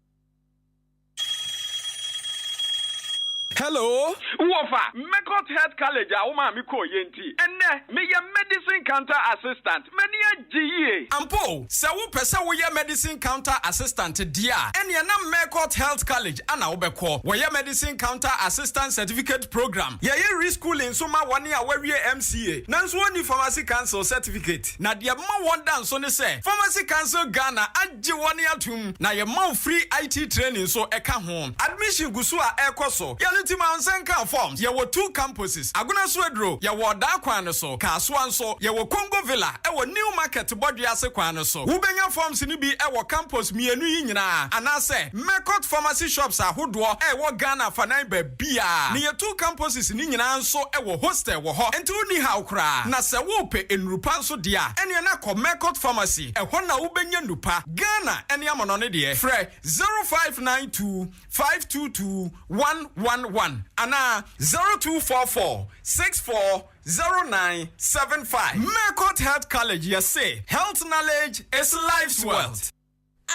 Hello. Wofa, Mekot Health College, Auma Miko Yenti. And me medicine counter assistant. Many GE. Ampo, Sawu Pesa we medicine counter assistant dear. And yana Mekot Health College, Anna Obeko, where medicine counter assistant certificate program. Ye reschooling Suma 1 year where MCA. Nanswani Pharmacy Council certificate. Na dia ma one dance on the say. Pharmacy Council Ghana and 1 year tum. Na ye ma free IT training so eka home. Admission gusua ekoso. Tima Ansenka forms. There were 2 campuses. Aguna Swedro, ya were Dakwan so, Kaswan so, ya were Congo Villa, our new market Bodiase Kwan so. Ubenya forms in be our campus mienu yina. And I say, Mekot pharmacy shops are Hudwa, Ghana Fanaibe Bia. Near 2 campuses in Yina so ewo hostel wo ho. And 2 ni haukra. Na se wope in Rupanso dia. And yanako Mekot pharmacy. Hona ubenya nupa. Ghana and yamonone die. Fre 0592 522 111. Ana 0244 640975. Mekot Health College, yes say. Health knowledge is life's wealth.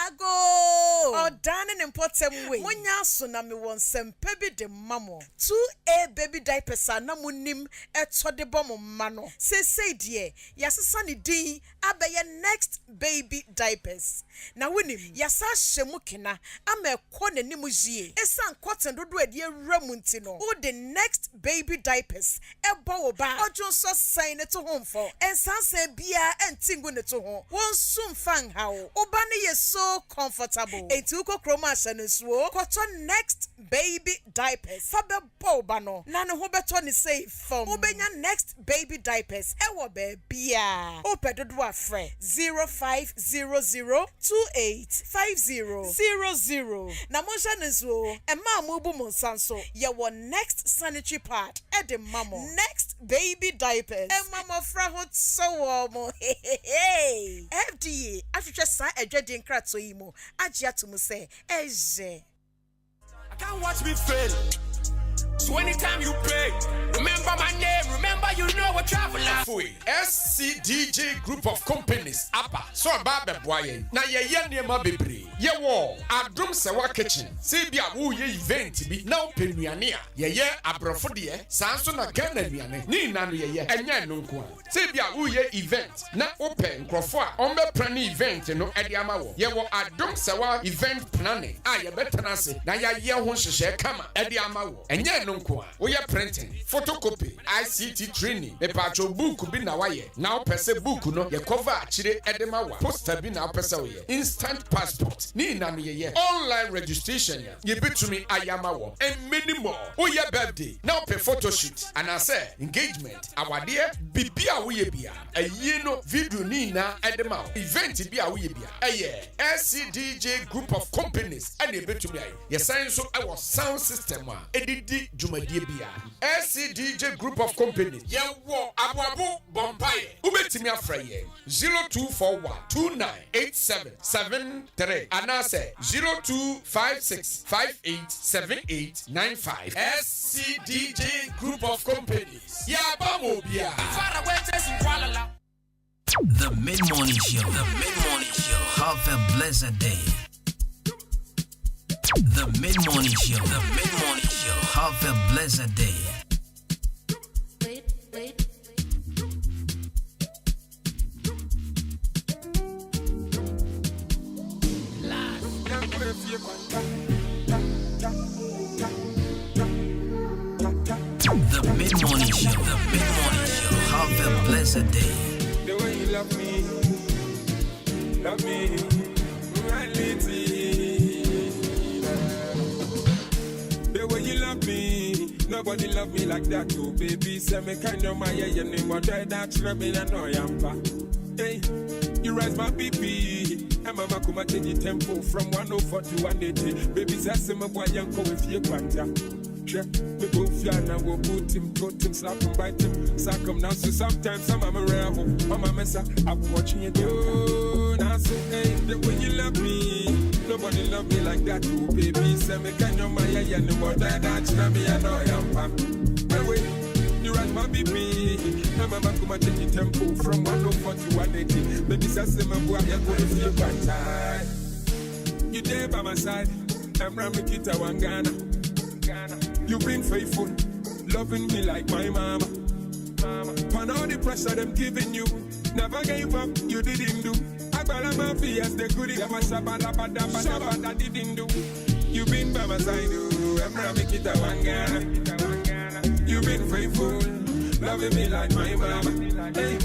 Ago or dining important way. Munya tsunami won sem baby de mamo. 2A baby diapers na munim eto de bomo mano. Say dear, yasasani din abeye next baby diapers. Na winim yasa shemukina ame kone nimujie. Esan cotton dodo edie ramuntino. O the next baby diapers ebo oba. Ojo so sign to home for. Ensan se bia entingu ne to home. Won sum fang how. Oba ne yeso comfortable. Etuko chroma shaneswo. Cotton next baby diapers. Fabe bobano. Nano hobeto ni say form. Ubenya next baby diapers. Ewo be bia. Ope dodwa fre 0500285000. Na monsha neswo. Ema mubu monsanso. Yewo next sanitary pad. Ede mamo. Next baby diapers. Ema mo fra hot so warm. Hey. FDA. After sa ejedi nkrat so imo. Ajia to mu say eje. I can't watch me fail. So anytime you pay, remember my name, remember you know what travel like. SCDJ Group of Companies, Apa, so Baba Boye, na ye niema bebre. Ye wo, Adwuma Sewa Kitchen, Sebia wo ye event bi na openuania. Ye abrofo de, sanso na Ghana nuane. Ni nanu ye enya no nko. Sebia wo ye event na open nkrofo a ombe plan event no ede ama wo. Ye wo Adwuma Sewa event planning. A ye betena se na ye ho hyehyɛ kama ede ama wo. Enya no nko a. Wo ye printing, photocopy, ICT training. Me pacho book bi na waye. Na opese book no ye cover akire ede ma wa. Poster bi na opese wo ye. Instant passport. Ni na no ye. Online registration ye betumi ayama wo. And many more. Wo ye birthday. Na op photo shoot. And I say engagement. Awade bibia wo ye bia. Ayi no video ni na ede ma wo. Event bia wo ye bia. SCDJ Group of Companies. And ye betumi ay. Ye sign so our sound system a. Edidi jumadie bia. SCDJ Group of Companies. Ye wo abuabu bompaye. Ubetimi afra ye. 0241 298773. And I say 0256587895. SCDJ Group of Companies. Ya bamobia. The Mid-Morning Show. The Mid-Morning Show. Have a blessed day. The Mid-Morning Show. The Mid-Morning Show. Have a blessed day. The Mid-Morning Show. The Mid-Morning Show. Have a blessed day. love me, reality. The way you love me, nobody love me like that, oh baby. Say me kind of my name, but that's me and no yampa. Hey, you rise my BP. And mama come and change the tempo from 104 to 180. Baby, say my boy young come with you quanta. Me go fiana, we'll put him, slap him, bite him, sack him now. So sometimes I'm a rare home, mama messa, I'm watching you do. Now so hey, the way you love me, nobody love me like that, oh baby. Say me can you my yeah, no more that's me and I am pam. My way, you rise my baby. And mama come and change the tempo from 104 to 180. Baby, say my boy, you're going to feel quanta. You there by my side, I'm Ramikita Wangana. You've been faithful, loving me like my mama. Pan all the pressure them giving you, never gave up, you didn't do. Agbala mafia as the goodie, I didn't do. You've been by my side, I'm Ramikita Wangana. You've been faithful, loving me like my mama. Hey,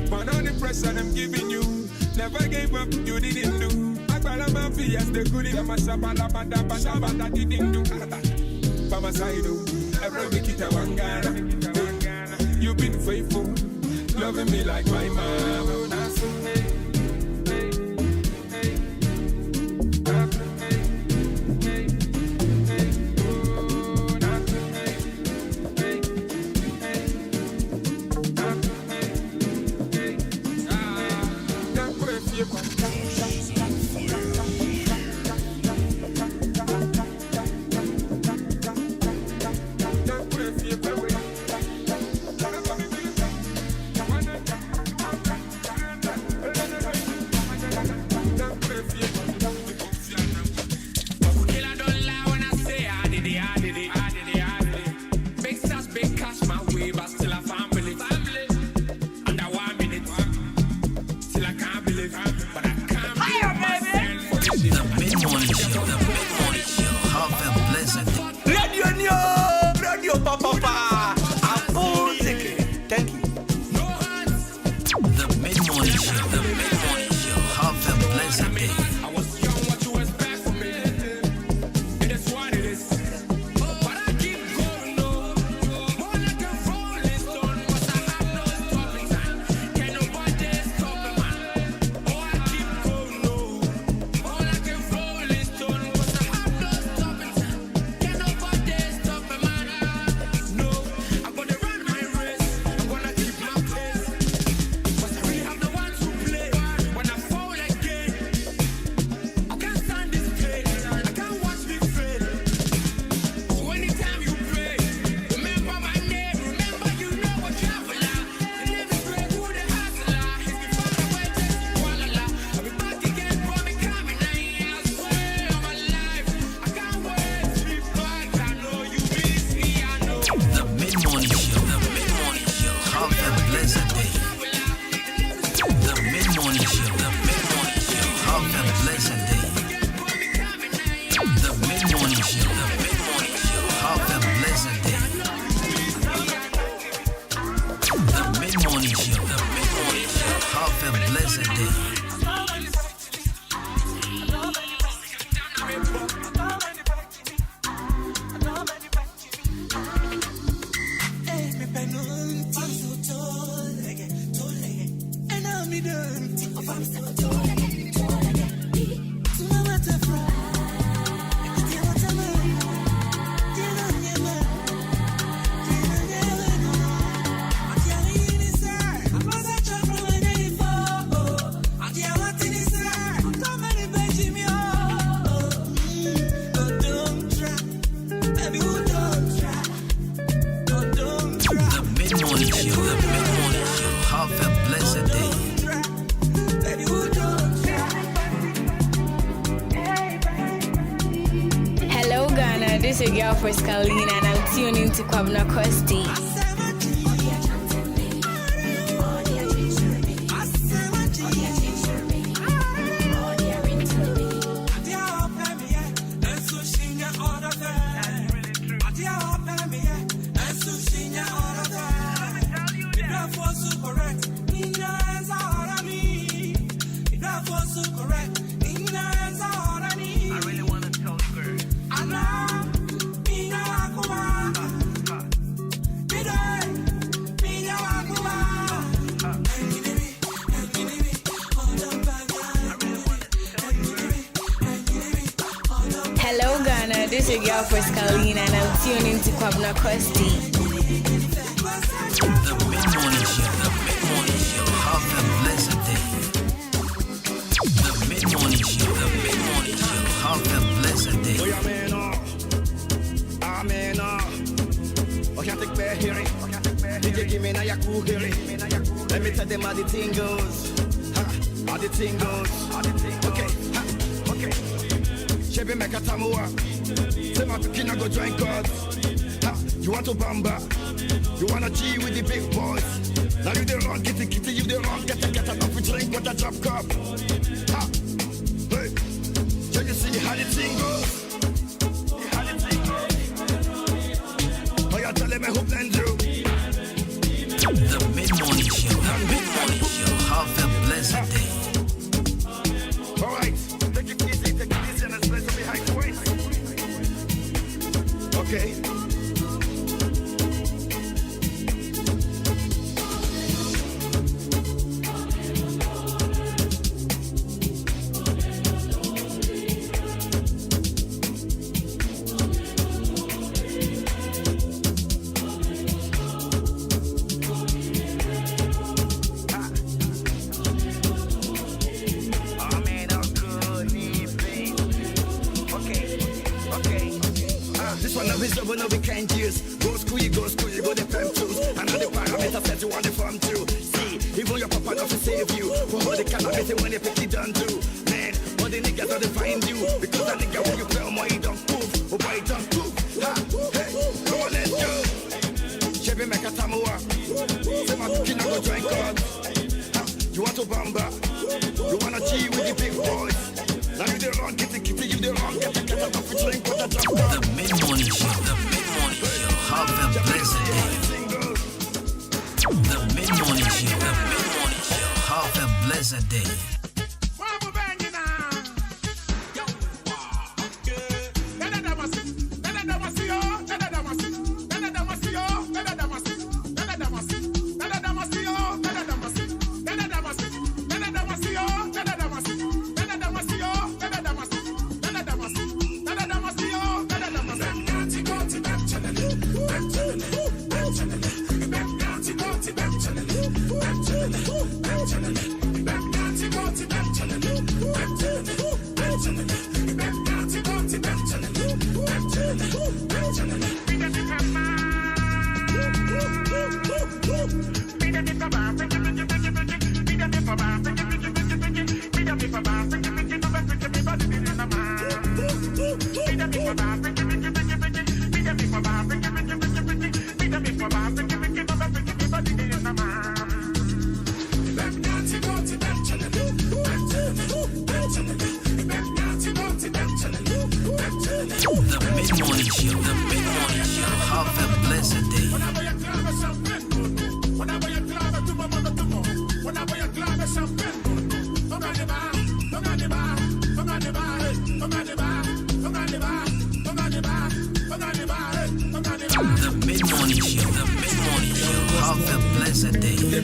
pan all the pressure them giving you, never gave up, you didn't do. Agbala mafia as the goodie, I didn't do. By my side, every Mikita Wangana. You've been faithful, loving me like my mama. This is your girl for Scalina, and I'm tuning to Kwabna Kosti. Correct. Ghana, this is your girl Frescalina, and I'm tuning into Kwabna Kosti. The mid-morning show. Have a blessed day. The mid-morning show. Have a blessed day. Amen. Oh, can't take bear hearing. Did you give me now your cool hearing? Let me tell them how the thing goes. How the thing goes. Okay. Chevy make a tamua. Say my picking go join God. You want to bamba? You wanna G with the big boys? Now you the wrong, kitty, you the wrong, get enough to drink with a drop cup. Hey, so you see how the thing goes? Oh, you tell me who blend you? The mid-morning show. Have a blessed day. All right, take it easy and let's play some behind the waist. Okay. No we can't use. Go school, you go the prem tools. And all the parameters that you want the form to. See, even your papa doesn't save you. For all the cannabis when they pick it done do. Man, all the niggas don't find you. Because that nigga when you play on my don't move. Oh boy, don't move. Ha, hey, come on, let's go. Chevy make a tamua. Say my cooking go join God. You want to bamba? You wanna G with the big boys? Now you the wrong, kitty, you the wrong, get enough to drink with a drop. The mid-morning show. Have a blessed day. The mid-morning show. Have a blessed day. Have a blessed day. The mid-morning show. Have a blessed day. The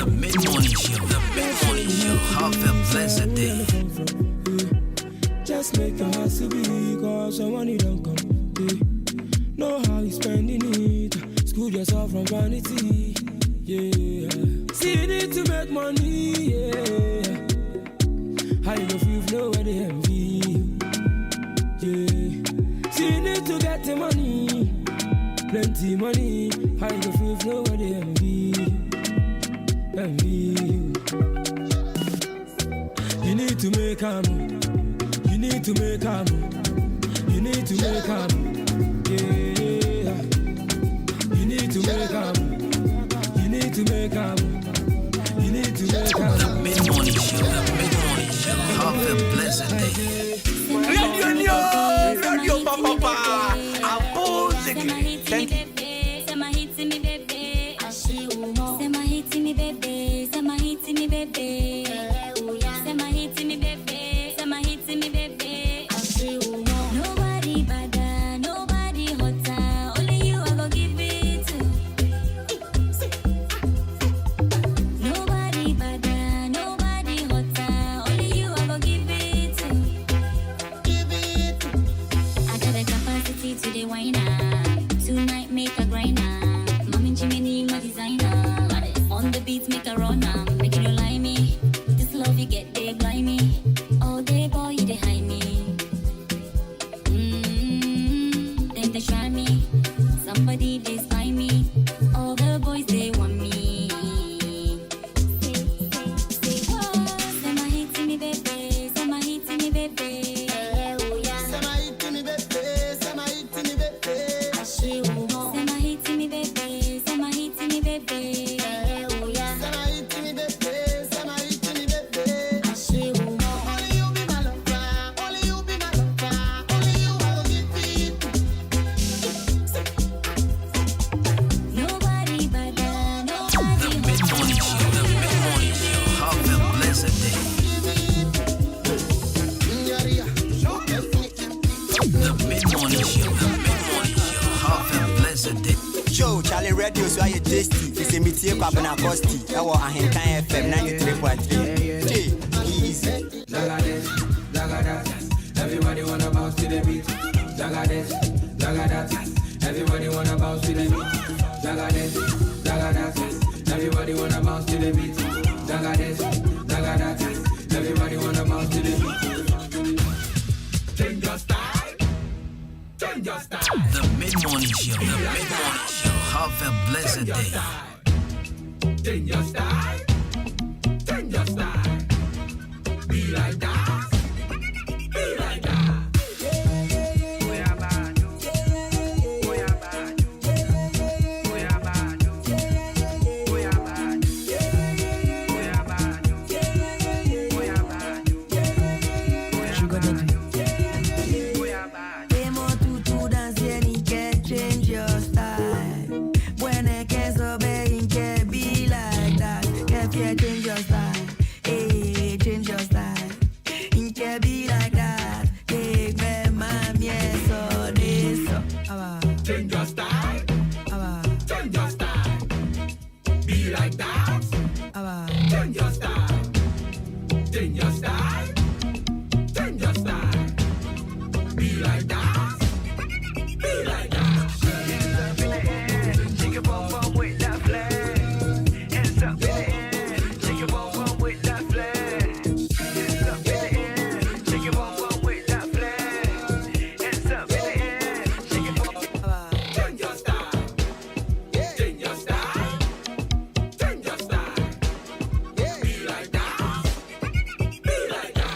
mid-morning show. Have a blessed day. Just make your heart to be, cause some money don't come. Know how you spending it. School yourself from vanity. Yeah. See, you need to make money. Yeah. How you gonna feel nowhere they envy you? Yeah. See, you need to get the money. Plenty money. How you gonna feel nowhere they envy you? You need to make a move. You need to make a move. You need to make a move. Yeah. You need to make a move. You need to make a move. You need to make a move. The mid-morning show. Have a blessed day. Radio Papa. Thank you. it, make a run now. Make you lie me. This love you get, they blind me. All day boy, you they hide me. Then they try me. Somebody they spy me. All the boys they want me. Say what? Say my hit to me, baby. Say my hit to me, baby. Oh yeah. Say my hit to me, baby. Say my hit to me, baby. Say my hit to me, baby. Say my hit to me, baby. Oh yeah. Say my hit to me, baby. Say my hit to me, baby. Only you be my lover. Only you be my lover. Only you I will give it. Nobody but that. Nobody. Mid-morning show. Have a blessed day. The mid-morning show. Have a blessed day. Joe, Charlie Radio, so I tasty. It's a meeting up in Agosti. Our Ahenkan FM 93.3. J, easy. Everybody wanna bounce to the beat. Jaga this, jaga that. Everybody wanna bounce to the beat. Jaga this, jaga that. Everybody wanna bounce to the beat. Jaga this, jaga that. Everybody wanna bounce to the beat. Change your style. Change your style. The mid-morning show. Have a blessed day. Change your style. Change your style. Be like that. Be like that. Change your style. When I can so be like that. Change your style. Hey, change your style. Inke be like that. Hey, man, yes, so this. Change your style. Change your style. Be like that. Change your style. Change your style. Change your style. Be like that. Be like that. Shake your bum bum with that flag. Hands up in the air. Shake your bum bum with that flag. Hands up in the air. Shake your bum bum with that flag. Hands up in the air. Shake your bum. Change your style. Change your style. Change your style. Be like that. Be like that.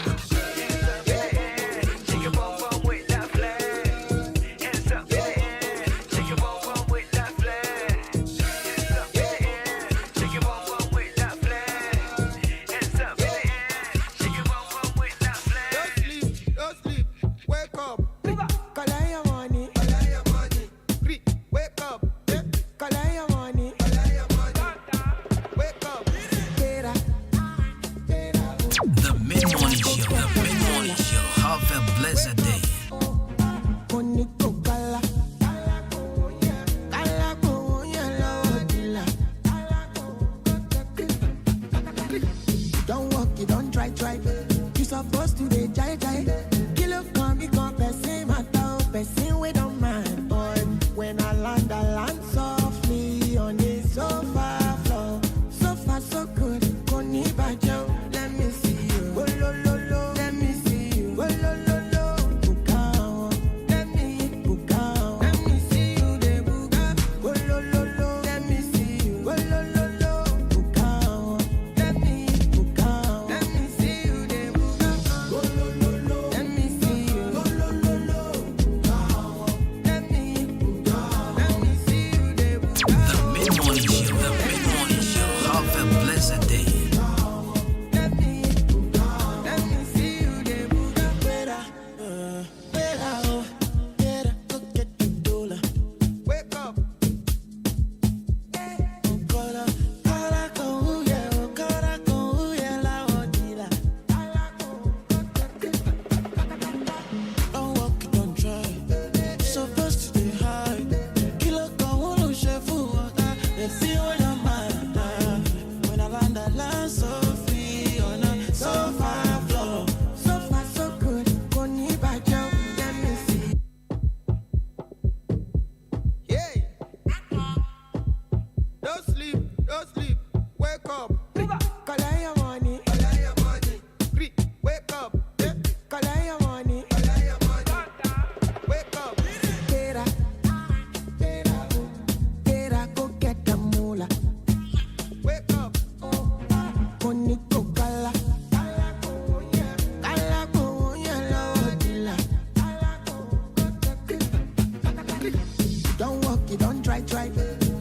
Don't walk, you don't try.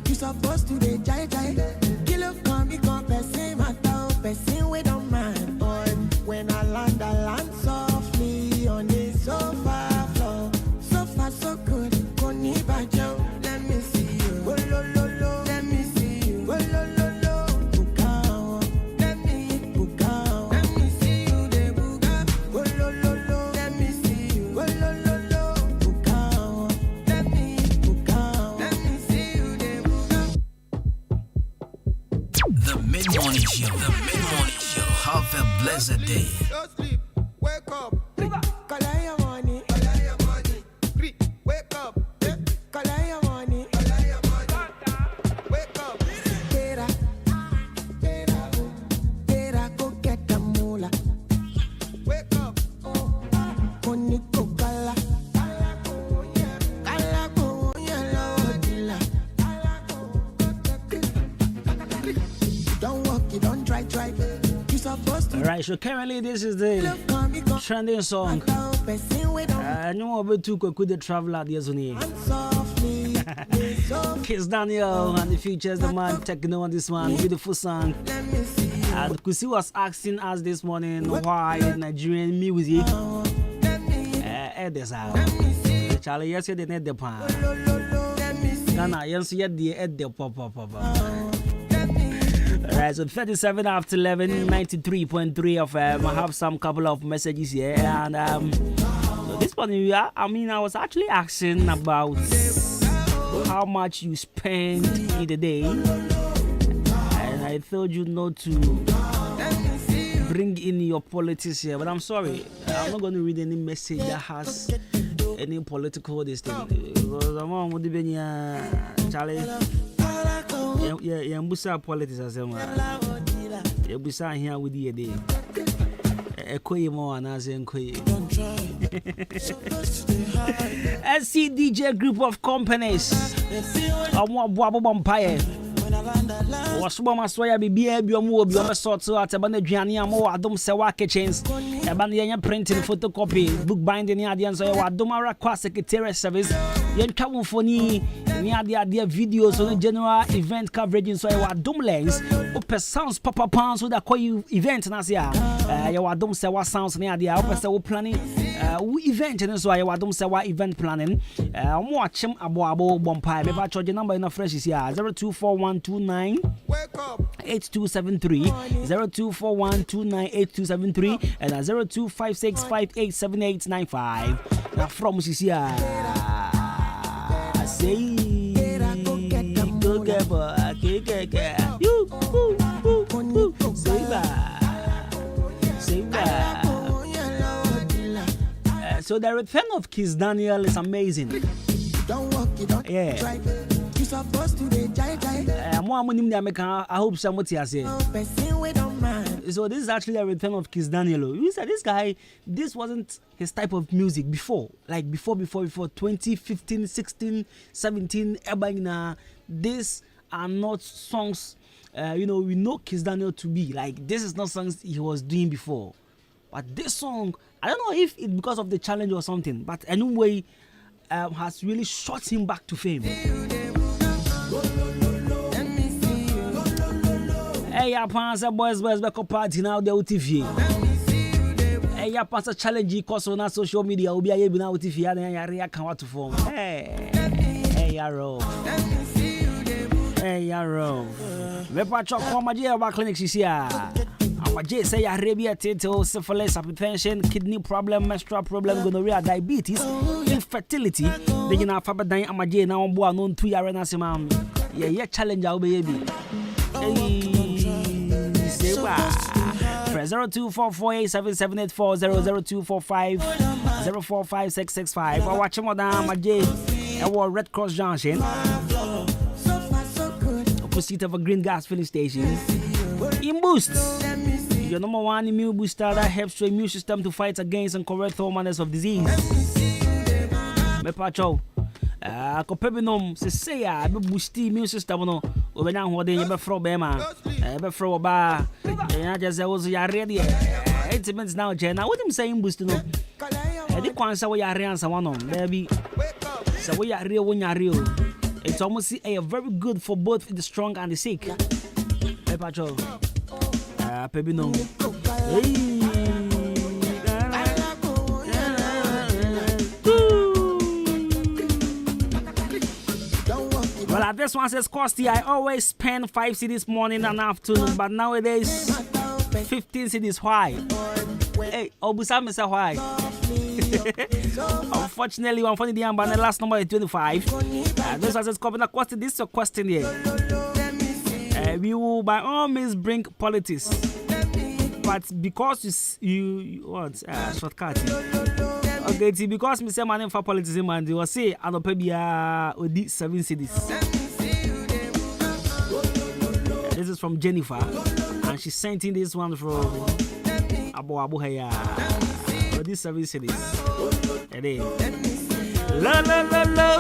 You supposed to be jai. Kilo come, become person, matter, person we don't mind. Boy, when I land softly on the sofa floor. So far, so good. Koni bajo, let me see you. Oh, lo, let me see you. Oh, lo, bukao. Let me bukao. Let me see you, de buka. Oh, lo, let me see you. Oh, lo, bukao. Let me bukao. Let me see you, de buka. The Mid-Morning Show. Have a blessed day. Don't sleep, wake up. Collect your money. Wake up. Collect your money. Wake up. Tera, go get the moolah. Wake up. Koni ko kala. Kala ko yellow dilla. Don't walk, you don't try. You supposed to. Alright, so currently this is the trending song. I know about two could travel at the Azuni. Kiss Daniel and the features the man techno on this one. Beautiful song. And Kusi was asking us this morning why Nigerian music this out. Charlie, yes, you didn't the pan. Ghana, yes, you had the pop. Alright, so 37 after 11, 93.3 FM. I have some couple of messages here, and so this one, I was actually asking about how much you spend in a day, and I told you not to bring in your politics here, but I'm sorry, I'm not going to read any message that has any political this thing, because I'm on with the Charlie. Yeah, Musa politics as well. Yeah, Musa here with the day. Ekoye more and as Enkoye. SC DJ group of companies. Boabo Vampire. Wasubama Soya Bibia Biomo Bioma Soto at Abanadriania more Adom Sewa kitchens. Abandania printing photocopy, bookbinding Adians or Domara Qua Secretary Service. Yen Kamufoni near the idea videos on the general event coverage in so Dom lens. Open sounds Papa Pounds with a koi event Nasia. Your Dom Sewa sounds near the Opera planning event and so I Dom Sewa event planning. Watch him Aboabo Bompire. Maybe I charge your number in a fresh is here 024129 8273 0241298273 and 0256587895. Now from Sisia say go get you say that. So the return of Kiss Daniel is amazing. Yeah. I hope somebody has said. So this is actually a return of Kiss Daniel. You said this guy, this wasn't his type of music before. Like before 2015, 16, 17, these are not songs we know Kiss Daniel to be. Like this is not songs he was doing before. But this song, I don't know if it's because of the challenge or something, but anyway, has really shot him back to fame. Hey, ya pansa boys back up party now the OTV. Hey, ya pansa challenge cause on social media will be able now OTV and ya react what to form. Hey, ya roll. Hey, ya roll. Me pa chok kwa maji ba clinics is here. Amaje say Arabia title, syphilis, hypertension, kidney problem, menstrual problem, gonorrhea, diabetes, infertility. Then you know Fabadan Amaje now on board known 2 years na semam. Yeah, challenge our baby. Hey, say what? 0244877840 0245045665. I watch Madam Amaje. Our Red Cross Junction. Opposite of a green gas filling station. In Boost, your number one immune booster that helps your immune system to fight against and correct all manners of disease. Me pacho, kopebinom se say ya be boost immune system no. Obenya hode ye be fro be ma. Be fro ba. Ya just was ya ready. 8 minutes now, Jenna. What am saying boost no? The kwansa we are answer one on baby. So we are real when you are real. It's almost very good for both the strong and the sick. Hey Pacho. Baby no. Hey. Well, this one says Costy, I always spend 5 cedis morning and afternoon, but nowadays 15 cedis. Why? Hey, Obusam say why? Unfortunately, one funny the last number is 25. This one says Governor Costy, this is your question here. We will by all means bring politics, but because you what shortcut. Okay, because me say my name for politics, man, they will say I don't pay me 7 cities. This is from Jennifer, and she sent in this one from Abu Haya. These 7 cities. La la la la.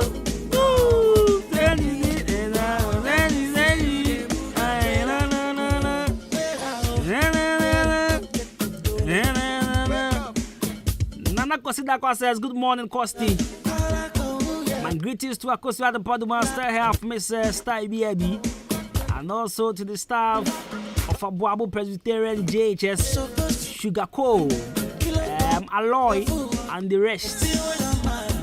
Nana Kosidako says, good morning, Kosti. My greetings to Akosi at the Podmaster half Miss Sty BAB, and also to the staff of Abuabu Presbyterian JHS, Sugar Co, Alloy, and the rest.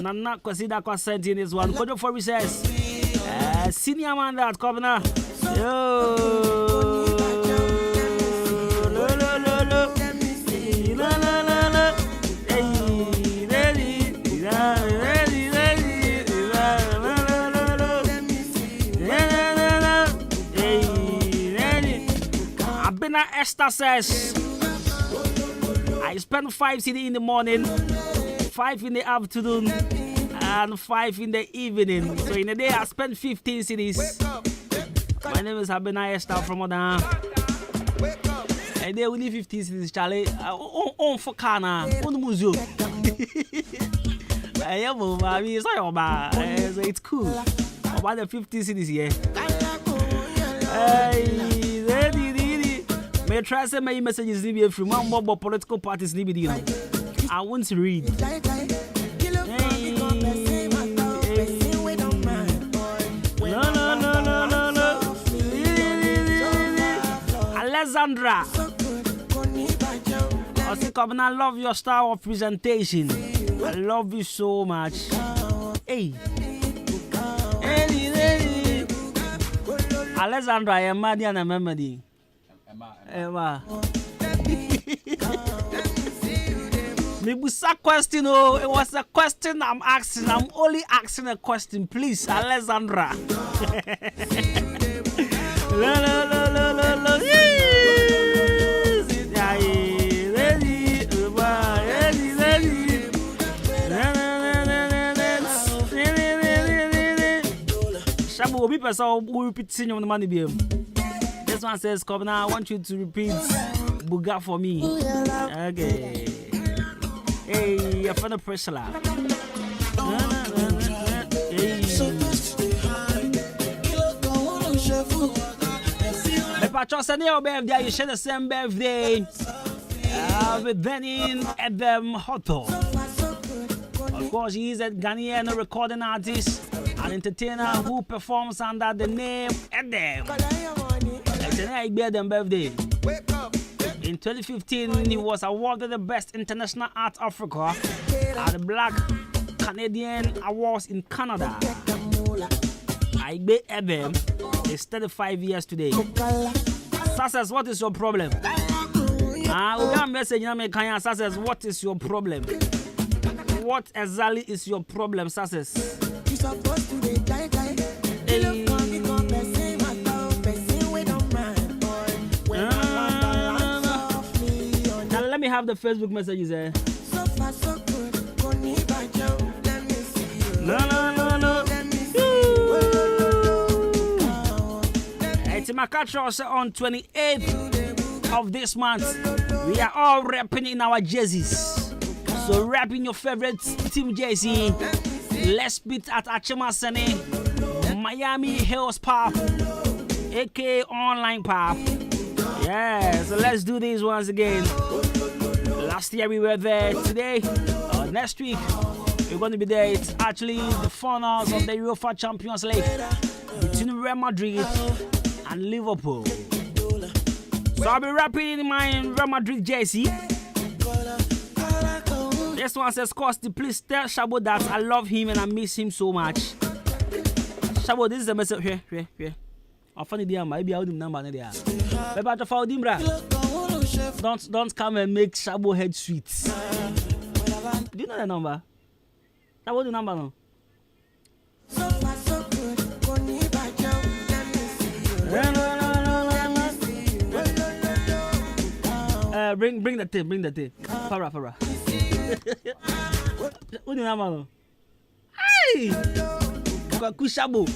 Nana Kosidako sent in this one. Kojo for says, senior man that governor. Yo. Esther says, I spend 5 cedi in the morning, 5 in the afternoon, and 5 in the evening. So in a day, I spend 15 cedis. My name is Abena Esther from Oda. And they will leave 15 cedis, Charlie. On for Kana, on Muzo. It's cool. About the 15 cedis here. May try to send my messages from one more political parties. I want to read. No. Alexandra. I love your style of presentation. I love you so much. Hey. Alexandra, I am mad and I'm memory. Emma. Mibusa question, oh, it was a question I'm asking. I'm only asking a question, please, Alexandra. Shabu will be person who repeats in your money beam. This one says, Governor, I want you to repeat Buga for me. Okay. Hey, you're from the pressure. The patron said, your birthday, you share the same birthday with Benin at the Hoto. Of course, he is a Ghanaian recording artist, an entertainer who performs under the name Edem. I bear them birthday. In 2015, he was awarded the Best International Art Africa at the Black Canadian Awards in Canada. I bear Edem is 35 years today. Success, what is your problem? We got a message in American. Success, what is your problem? What exactly is your problem, Success? Let me have the Facebook messages there. No. It's Makatro on 28th of this month. We are all rapping in our jerseys. So rapping your favorite team jersey. Let's beat at Achima Sene, Miami Hills Park aka Online Pop. Yeah, so let's do this once again. Last year we were there. Today, next week, we're going to be there. It's actually the finals of the UEFA Champions League between Real Madrid and Liverpool. So I'll be rapping in my Real Madrid jersey. This one says, Costi, please tell Shabo that I love him and I miss him so much. Shabo, this is the message. Here. I'll find the maybe I'll do the number there. Don't come and make Shabo head sweet. Do you know the number? Shabo, the number now. Bring the tape. Para. What's the number now? Hey! Shabo.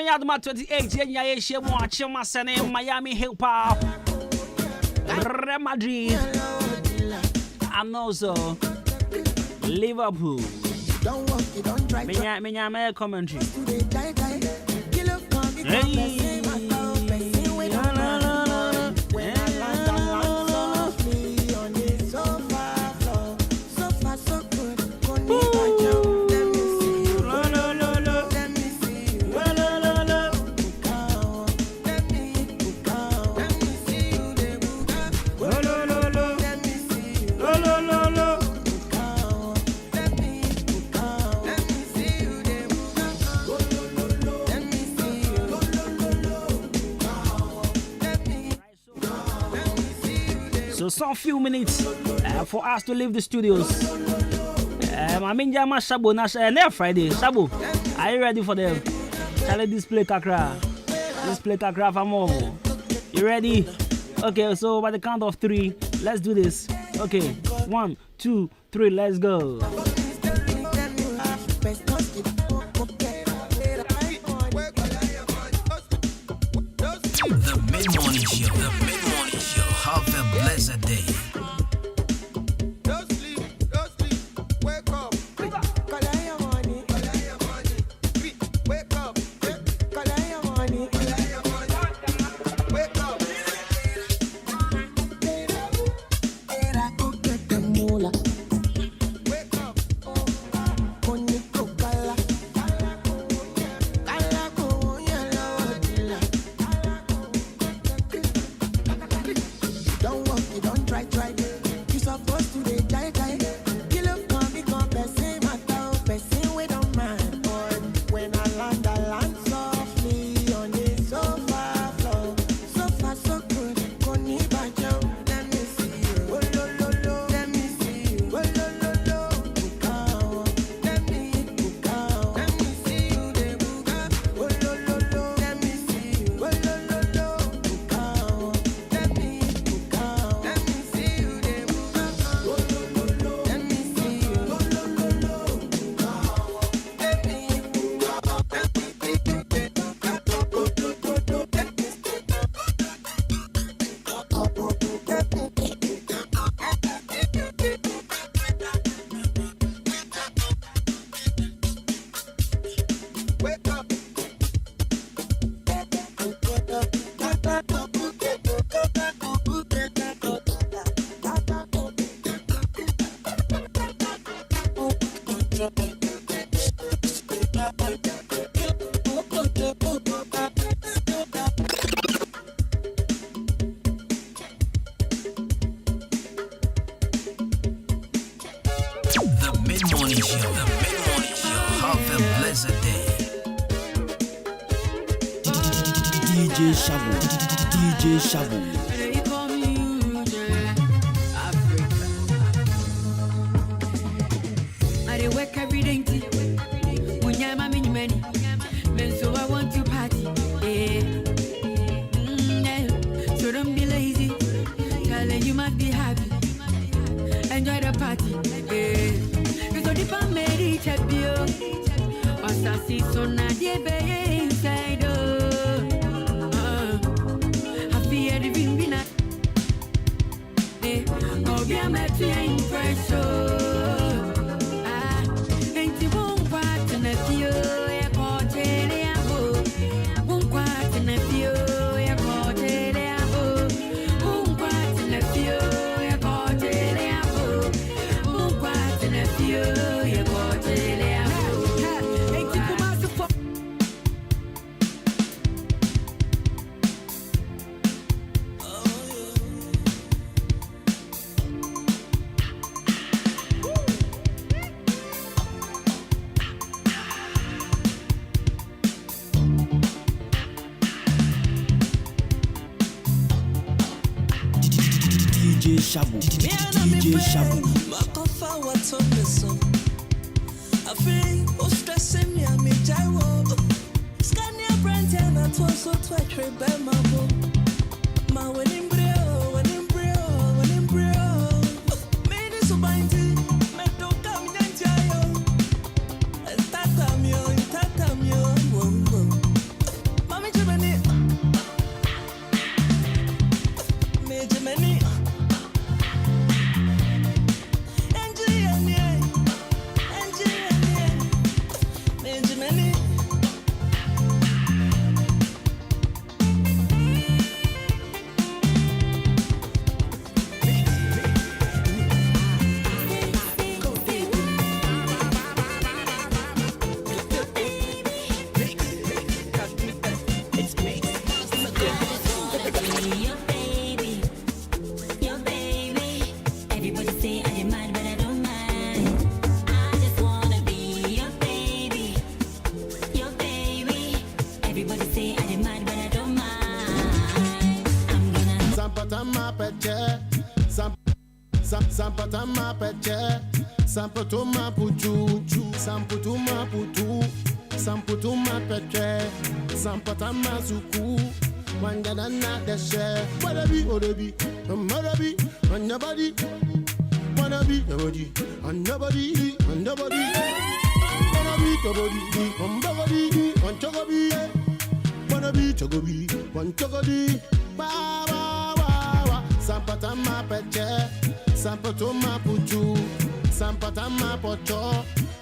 Adwuma 28 yenye share mo achema sene Miami Hip Hop Real Madrid and also Liverpool. Menya commentary. So some few minutes for us to leave the studios. I mean, Jama Shabo next Friday. Shabo, are you ready for them? Shall I display Kakra? Display Kakra for more. You ready? Okay, so by the count of 3, let's do this. Okay, 1, 2, 3, let's go. The mid-morning show. Have a blessed day. DJ Shabu. I work every day. So I want to party. So don't darling, you must be happy. Enjoy the party. You so deep and made it bio. Osasi so na die be inside. Happy at the bina. Oh, be a match impression. Ain't you won't part in a few. Shabu, DJ Shabu. Makofa watomeso. Afei, o stressing me a me jaiwo. Scania brand and a toso to a trip by my book. Ma when in brio. Made it so bindy, me don't come in jail. And tatamio, Mami Jimmy. Major many. Sampatama peche, sampatuma puchu, sampatuma putu, sampatuma peche, sampatama suku, wangana na deshe. Wanna be, on nobody, wanna be nobody, on nobody, wanna be nobody, on nobody, on chogobi, wanna be chogobi, on chogodi, sampatama peche. Sampatoma puchu, sampatama pocho,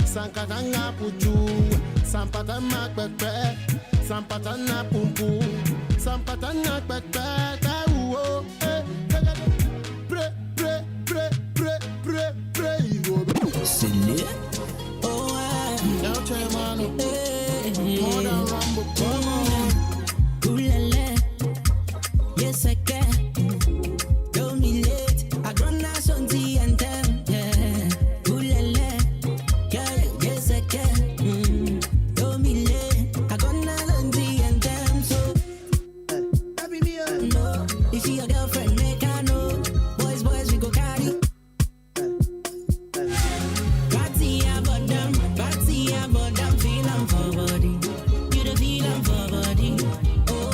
sankatanga puchu, sampatama pepe, sampatana pumpu, sampatana pepe, tauo, C'est lit. Oh, now tell mano, more than Rambo, come on. Coolele, yes I can. Don't be late. I don't know something and them. Yeah, coolele, yeah, yes I can. Don't be late. I don't know something and them. So, no, if you a girlfriend, make I know. Boys, we go carry. Party about them, feel I'm for body. You the feel I'm for body. Oh,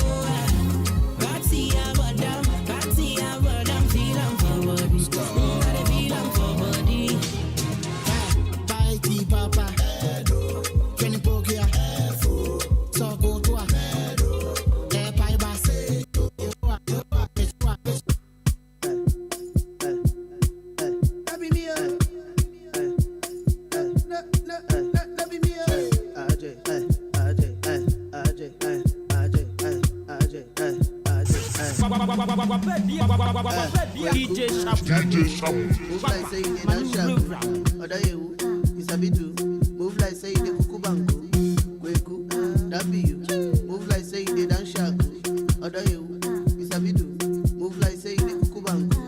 party about them, feel I'm for body. I the feel I'm for body. Party papa, Kenny Pokia, so go to a pie bass. DJ Shabu. Move like say they don't shabu. Other you, it's a bit too. Move like say they kuku bango. Kweku, that be you. Move like say they don't shabu. Other you, it's a bit too. Move like say they kuku bango.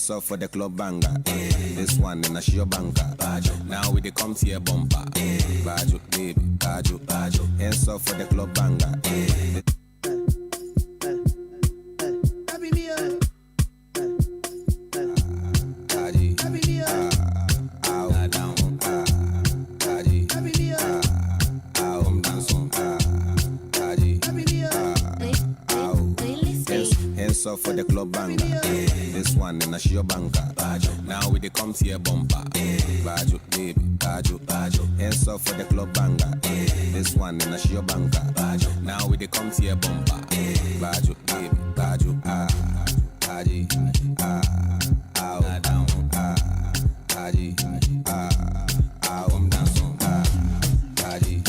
Hands up for the club banger. This one in a show banker. Now we dey come to your bumper. Bajo, baby, bajo, bajo. Hands up for the club banger. So for the club banger, this one in a show banker. Now we dey come to your bumper. Bajo, baby, bajo, bajo. Hands up for the club banger. This one in a show banker. Now we dey come to your bumper. Bajo, baby, bajo, baji, down, baji, dance on, baji, down, baji.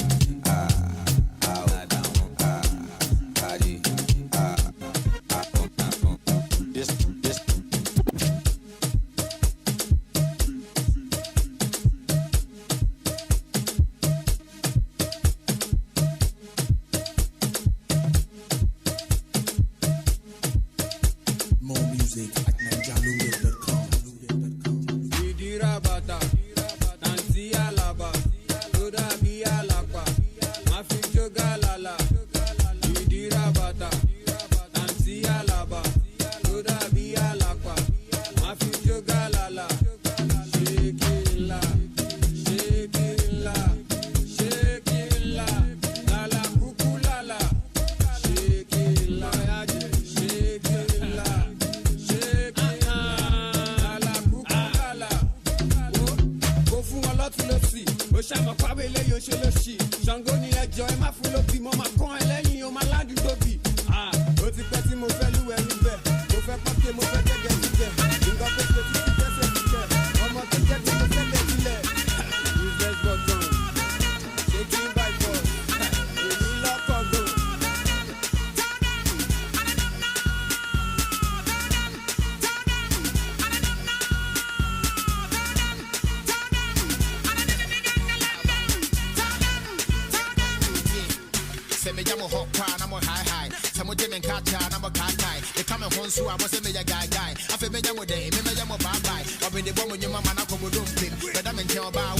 Guy. I feel me jamo day, me jamo bye bye. Obi the bomb, you mama na komo dumping. But I'm in your bar.